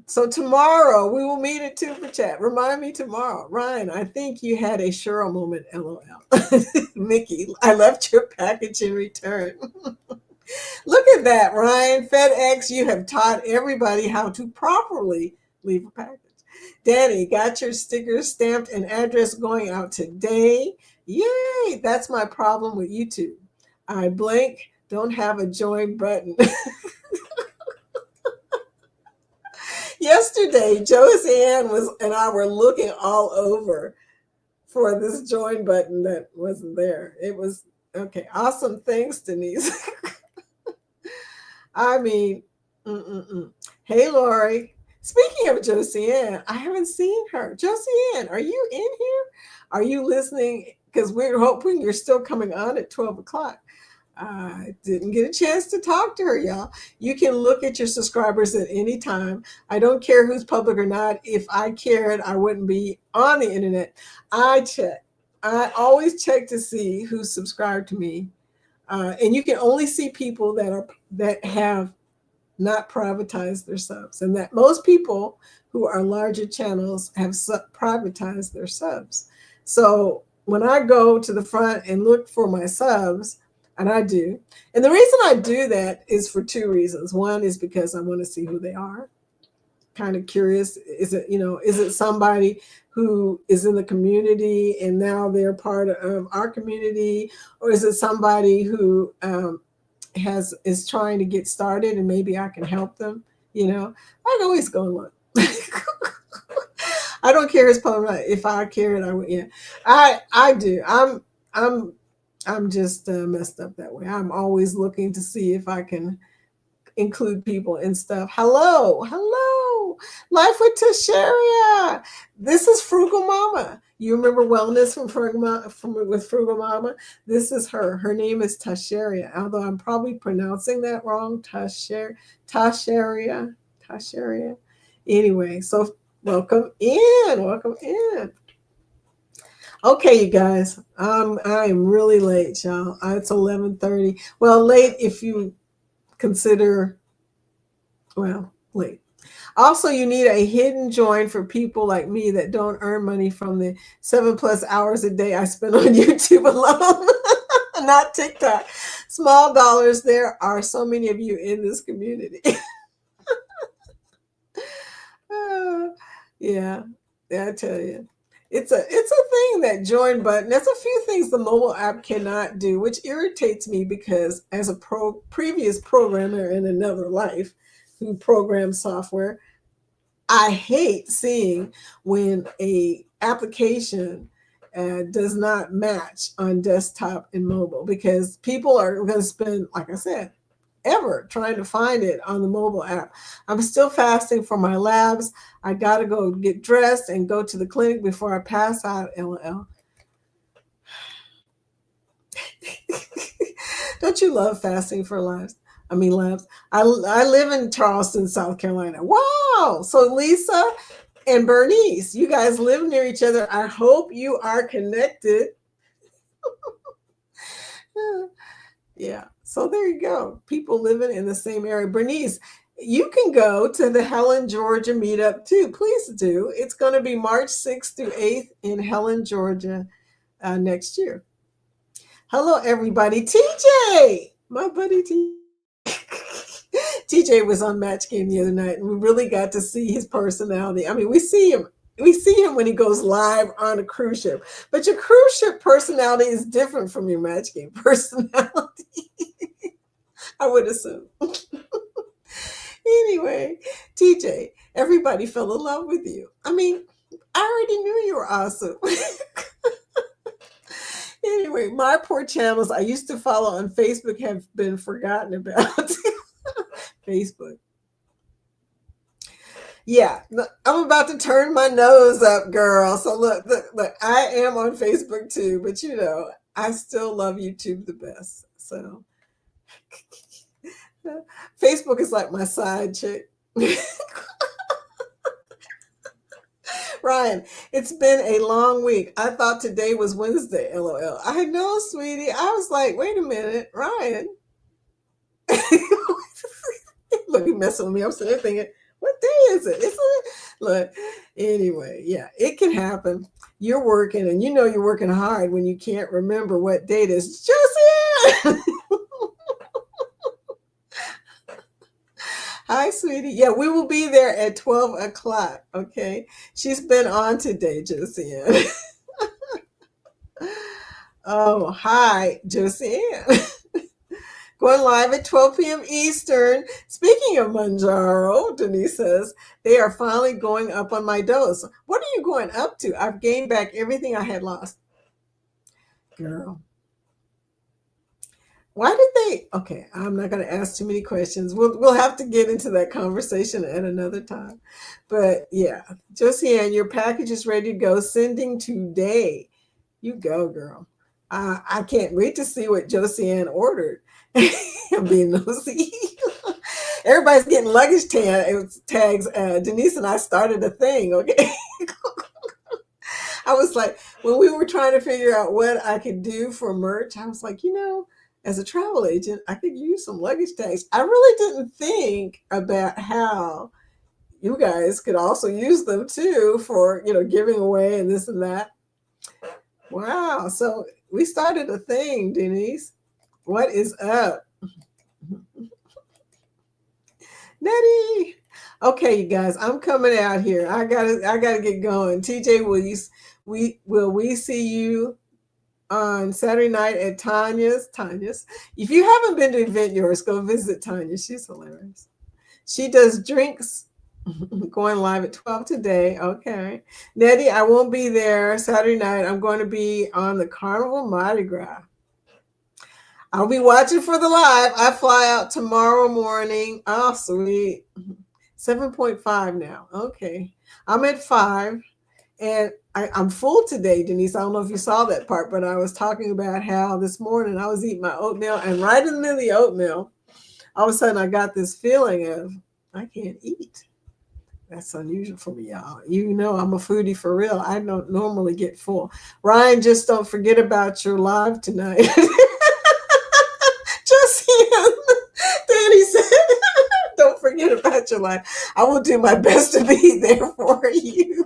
So tomorrow we will meet at Tuber chat. Remind me tomorrow. Ryan, I think you had a Cheryl moment, LOL. Mickey, I left your package in return. Look at that, Ryan. FedEx, you have taught everybody how to properly leave a package. Danny, got your stickers stamped and address going out today. Yay! That's my problem with YouTube. I blank, don't have a join button. Yesterday, Josie-Ann and I were looking all over for this join button that wasn't there. It was, okay, awesome. Thanks, Denise. I mean, Hey, Lori. Speaking of Josie-Ann, I haven't seen her. Josie-Ann, are you in here? Are you listening? Because we're hoping you're still coming on at 12 o'clock. I didn't get a chance to talk to her, y'all. You can look at your subscribers at any time. I don't care who's public or not. If I cared, I wouldn't be on the internet. I check. I always check to see who's subscribed to me. And you can only see people that have not privatized their subs, and that most people who are larger channels have privatized their subs. So when I go to the front and look for my subs, and I do, and the reason I do that is for 2 reasons. One is because I want to see who they are. Kind of curious. Is it somebody who is in the community and now they're part of our community, or is it somebody who is trying to get started and maybe I can help them? I'd always go and look. I don't care if I cared, I would. Yeah, I do. I'm just messed up that way. I'm always looking to see if I can include people and stuff. Hello. Life with Tasharia. This is Frugal Mama. You remember Wellness with Frugal Mama? This is her. Her name is Tasharia, although I'm probably pronouncing that wrong. Tasharia. Anyway, so welcome in. Okay, you guys, I'm really late, y'all. It's 11:30. Well, late if you consider, well, late. Also, you need a hidden join for people like me that don't earn money from the 7+ hours a day I spend on YouTube alone, not TikTok. Small dollars. There are so many of you in this community. Yeah, I tell you. It's a thing, that join button. There's a few things the mobile app cannot do, which irritates me because as a previous programmer in another life who programs software, I hate seeing when a application does not match on desktop and mobile, because people are going to spend, like I said, ever trying to find it on the mobile app. I'm still fasting for my labs. I got to go get dressed and go to the clinic before I pass out. LOL. Don't you love fasting for labs? I live in Charleston, South Carolina. Wow. So Lisa and Bernice, you guys live near each other. I hope you are connected. Yeah. So there you go. People living in the same area. Bernice, you can go to the Helen, Georgia meetup too. Please do. It's going to be March 6th through 8th in Helen, Georgia next year. Hello, everybody. TJ, my buddy TJ. TJ was on Match Game the other night, and we really got to see his personality. I mean, we see him when he goes live on a cruise ship, but your cruise ship personality is different from your Match Game personality. I would assume. Anyway, TJ, everybody fell in love with you. I mean, I already knew you were awesome. Anyway, my poor channels I used to follow on Facebook have been forgotten about. Facebook. Yeah, I'm about to turn my nose up, girl. So look, I am on Facebook too, but I still love YouTube the best. So Facebook is like my side chick. Ryan, it's been a long week. I thought today was Wednesday, LOL. I know, sweetie. I was like, wait a minute, Ryan. Look, you messing with me. I'm sitting there thinking, what day is it? Look, anyway, yeah, it can happen. You're working, and you're working hard when you can't remember what date is. Josie! Hi, sweetie. Yeah, we will be there at 12 o'clock, okay? She's been on today, Josiane. Oh, hi, Josiane. Going live at 12 p.m. Eastern. Speaking of Manjaro, Denise says, they are finally going up on my dose. What are you going up to? I've gained back everything I had lost. Girl. Why did they? Okay, I'm not going to ask too many questions. We'll have to get into that conversation at another time. But yeah, Josiane, your package is ready to go. Sending today. You go, girl. I can't wait to see what Josiane ordered. I'm being nosy. Everybody's getting luggage tags. Denise and I started a thing, okay? I was like, when we were trying to figure out what I could do for merch, I was like, as a travel agent, I could use some luggage tags. I really didn't think about how you guys could also use them too for, giving away and this and that. Wow. So we started a thing, Denise. What is up? Nettie. Okay, you guys, I'm coming out here. I gotta get going. TJ, will we see you on Saturday night at Tanya's? If you haven't been to Event Yours, go visit Tanya. She's hilarious. She does drinks. Going live at 12 today. Okay. Nettie, I won't be there Saturday night. I'm going to be on the Carnival Mardi Gras. I'll be watching for the live. I fly out tomorrow morning. Oh, sweet. 7.5 now. Okay. I'm at 5. And I'm full today, Denise. I don't know if you saw that part, but I was talking about how this morning I was eating my oatmeal, and right in the middle of the oatmeal, all of a sudden I got this feeling of I can't eat. That's unusual for me, y'all. You know I'm a foodie for real. I don't normally get full. Ryan, just don't forget about your live tonight. Just him. Danny said, don't forget about your life. I will do my best to be there for you.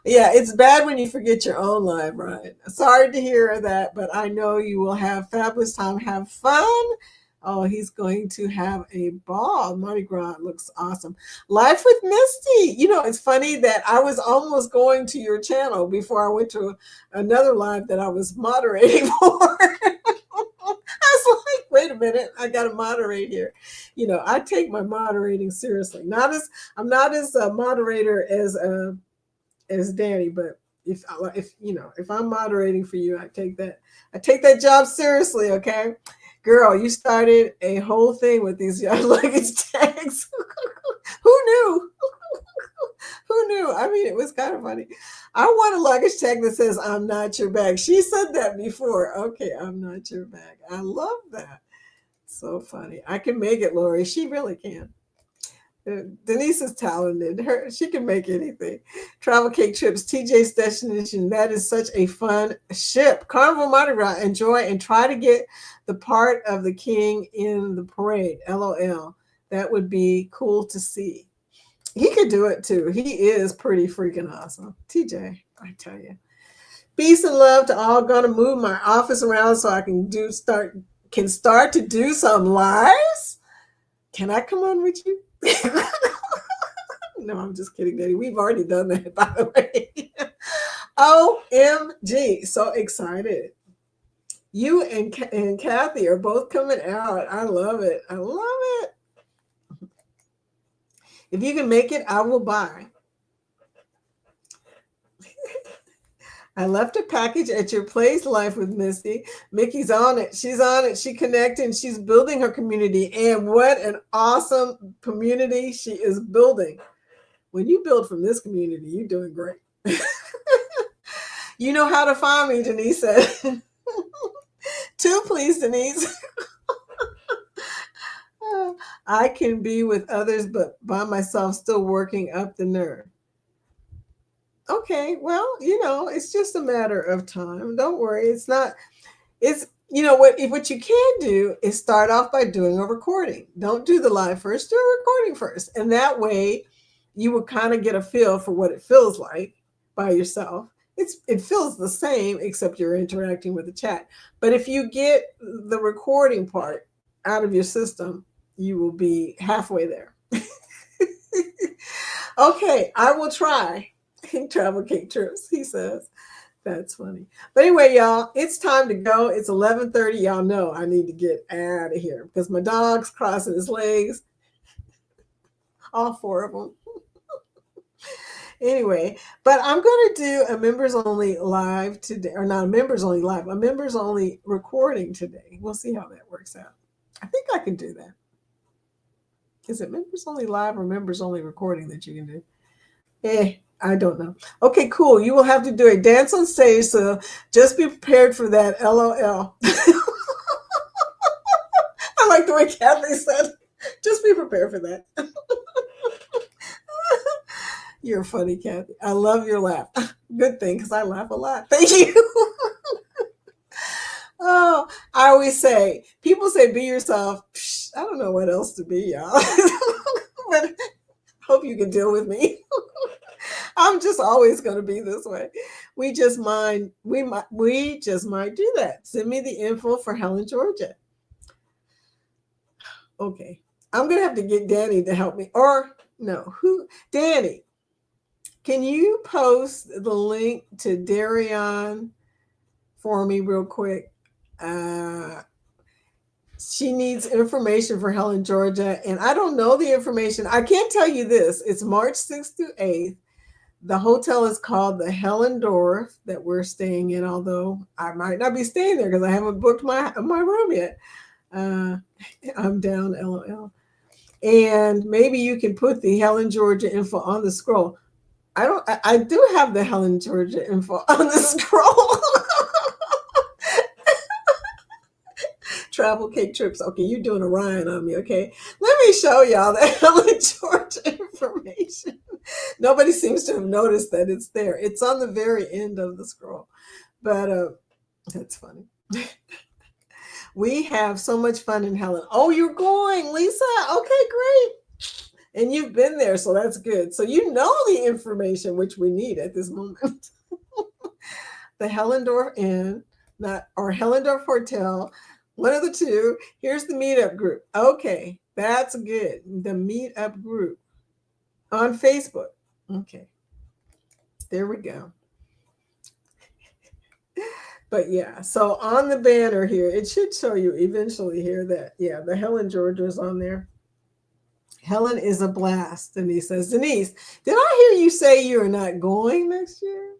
Yeah, it's bad when you forget your own life, right? Sorry to hear that, but I know you will have fabulous time. Have fun. Oh, he's going to have a ball. Mardi Gras looks awesome. Life with Misty. You know, it's funny that I was almost going to your channel before I went to another live that I was moderating for. I was like, wait a minute, I got to moderate here. You know, I take my moderating seriously. I'm not as a moderator as Danny, but if if I'm moderating for you, I take that job seriously, okay? Girl, you started a whole thing with these luggage tags. Who knew? Who knew? I mean, it was kind of funny. I want a luggage tag that says "I'm not your bag." She said that before. Okay, I'm not your bag. I love that. So funny. I can make it, Lori. She really can. Denise is talented. She can make anything. Travel Cake Trips, TJ's Destination. That is such a fun ship. Carnival Mardi Gras. Enjoy and try to get the part of the king in the parade. LOL. That would be cool to see. He could do it too. He is pretty freaking awesome. TJ, I tell you. Peace and love to all. Gonna move my office around so I can start to do some lives. Can I come on with you? No, I'm just kidding, Daddy. We've already done that, by the way. OMG. So excited. You and Kathy are both coming out. I love it. I love it. If you can make it, I will buy. I left a package at your place, Life with Misty. Mickey's on it. She's on it. She connected. She's building her community. And what an awesome community she is building. When you build from this community, you're doing great. You know how to find me, Denise said. 2, please, Denise. I can be with others, but by myself, still working up the nerve. Okay, well, it's just a matter of time. Don't worry. It's not, it's, what you can do is start off by doing a recording. Don't do the live first, do a recording first. And that way you will kind of get a feel for what it feels like by yourself. It feels the same, except you're interacting with the chat. But if you get the recording part out of your system, you will be halfway there. Okay, I will try. Travel Cake Trips, he says. That's funny. But anyway, y'all, it's time to go. It's 11:30. Y'all know I need to get out of here because my dog's crossing his legs. All 4 of them. Anyway, but I'm going to do a members only live today, or not a members only live, a members only recording today. We'll see how that works out. I think I can do that. Is it members only live or members only recording that you can do? I don't know. Okay, cool. You will have to do a dance on stage, so just be prepared for that. LOL. I like the way Kathy said, just be prepared for that. You're funny, Kathy. I love your laugh. Good thing, because I laugh a lot. Thank you. Oh, I always say, people say be yourself. I don't know what else to be, y'all. But hope you can deal with me. I'm just always going to be this way. We just might do that. Send me the info for Helen, Georgia. Okay. I'm going to have to get Danny to help me. Or no, Danny, can you post the link to Darian for me real quick? She needs information for Helen, Georgia. And I don't know the information. I can't tell you this. It's March 6th through 8th. The hotel is called the Hellendorf that we're staying in, although I might not be staying there because I haven't booked my room yet. I'm down, LOL. And maybe you can put the Helen, Georgia info on the scroll. I do have the Helen, Georgia info on the scroll. Travel cake trips. Okay, you're doing a Ryan on me, okay? Let me show y'all the Helen, Georgia information. Nobody seems to have noticed that it's there. It's on the very end of the scroll. But that's funny. We have so much fun in Helen. Oh, you're going, Lisa. Okay, great. And you've been there, so that's good. So you know the information which we need at this moment. The Hellendorf Inn, or Hellendorf Hotel, one of the two. Here's the meetup group. Okay, that's good. The meetup group on Facebook. Okay, there we go. But yeah, so on the banner here, it should show you eventually here that, yeah, the Helen, Georgia is on there. Helen is a blast. Denise says, Denise, did I hear you say you're not going next year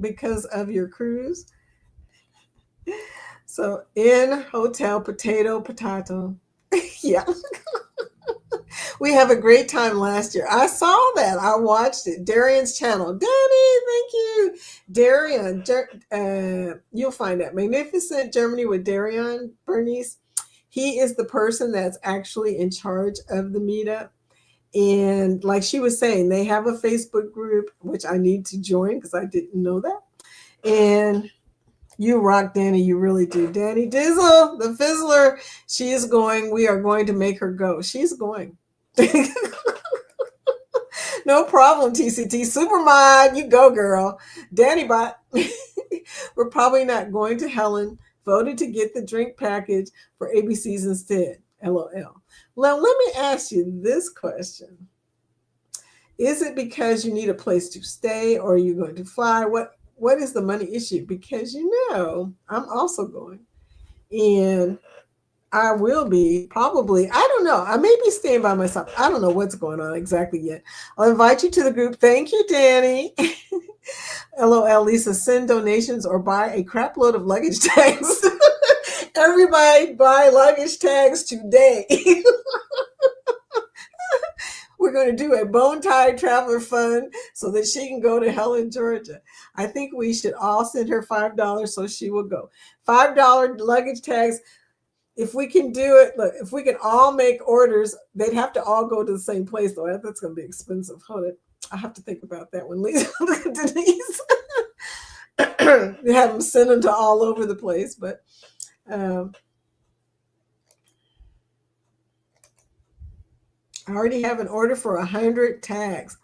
because of your cruise? So in hotel, potato. Yeah. We have a great time last year. I saw that. I watched it. Darian's channel. Danny, thank you. Darian, you'll find that. Magnificent Germany with Darian, Bernice. He is the person that's actually in charge of the meetup. And like she was saying, they have a Facebook group, which I need to join because I didn't know that. And you rock, Danny. You really do. Danny Dizzle, the Fizzler, she is going. We are going to make her go. She's going. No problem, TCT. Supermod, you go, girl. Danny Bot. We're probably not going to Helen. Voted to get the drink package for ABCs instead. LOL. Now, let me ask you this question. Is it because you need a place to stay or are you going to fly? What is the money issue? Because I'm also going. And I will be probably, I don't know. I may be staying by myself. I don't know what's going on exactly yet. I'll invite you to the group. Thank you, Danny. LOL, Lisa, send donations or buy a crap load of luggage tags. Everybody buy luggage tags today. We're going to do a bone tie traveler fund so that she can go to Helen, Georgia. I think we should all send her $5 so she will go. $5 luggage tags. If we can do it, look, if we can all make orders, they'd have to all go to the same place, though. That's going to be expensive. Hold it. I have to think about that one, Lisa. Denise. You have them send them to all over the place, but I already have an order for 100 tags.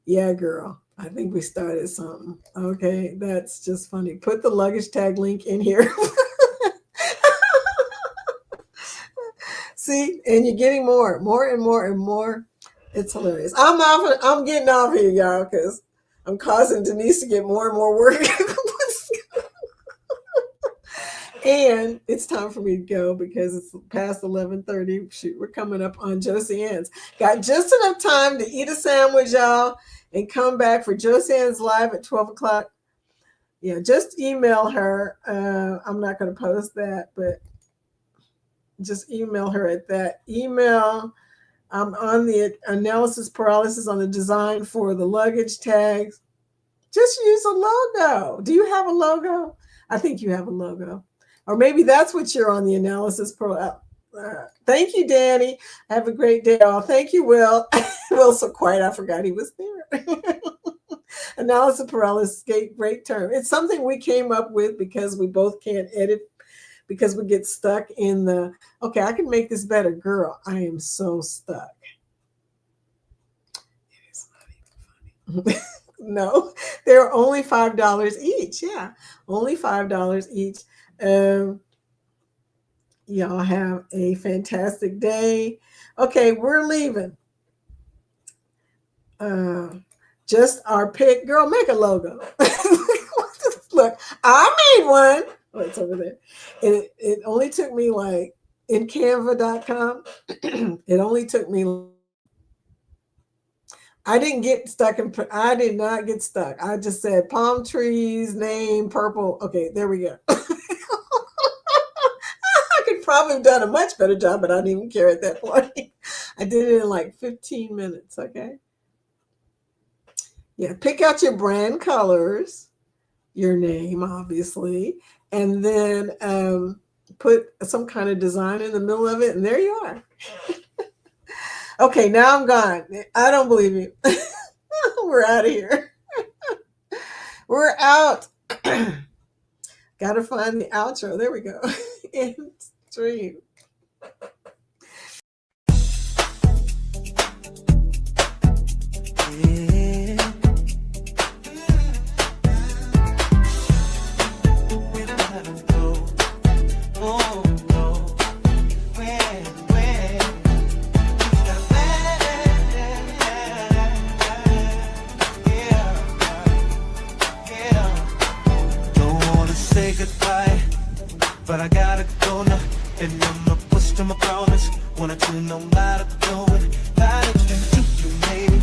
Yeah, girl. I think we started something. Okay, that's just funny. Put the luggage tag link in here. See, and you're getting more and more. It's hilarious. I'm getting off here, y'all, because I'm causing Denise to get more and more work. And it's time for me to go because it's past 11:30. Shoot, we're coming up on Josie Ann's. Got just enough time to eat a sandwich, y'all, and come back for Josie Ann's live at 12 o'clock. Yeah, just email her. I'm not going to post that, but just email her at that email. I'm on the analysis paralysis on the design for the luggage tags. Just use a logo. Do you have a logo? I think you have a logo. Or maybe that's what you're on the analysis thank you, Danny. Have a great day, all. Thank you, Will. Will's so quiet, I forgot he was there. Analysis paralysis, great term. It's something we came up with because we both can't edit, because we get stuck in the, okay, I can make this better. Girl, I am so stuck. It is not even funny. No, they're only $5 each. Yeah, only $5 each. Y'all have a fantastic day. Okay, we're leaving. Just our pick. Girl, make a logo. Look, I made one. Oh, it's over there. And it only took me like, in canva.com, it only took me, I did not get stuck. I just said palm trees, name, purple. Okay, there we go. I could probably have done a much better job, but I didn't even care at that point. I did it in like 15 minutes, okay? Yeah, pick out your brand colors, your name, obviously, and then put some kind of design in the middle of it, and there you are. Okay, now I'm gone. I don't believe you. We're out of here. We're out. Gotta find the outro. There we go. In stream. But I gotta go now, and I'm not pushed to my promise. Wanna do no matter going, gotta turn to you, maybe.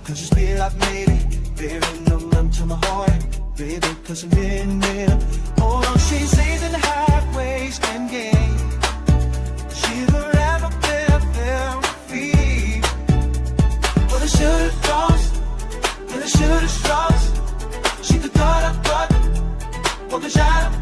Cause you spirit I've made it, baby, no limb to my heart, baby, cause I'm in there. Oh no, she's in the highways and gay. She's forever there with me. But I should've lost, and I should've lost. She could thought I thought, what could I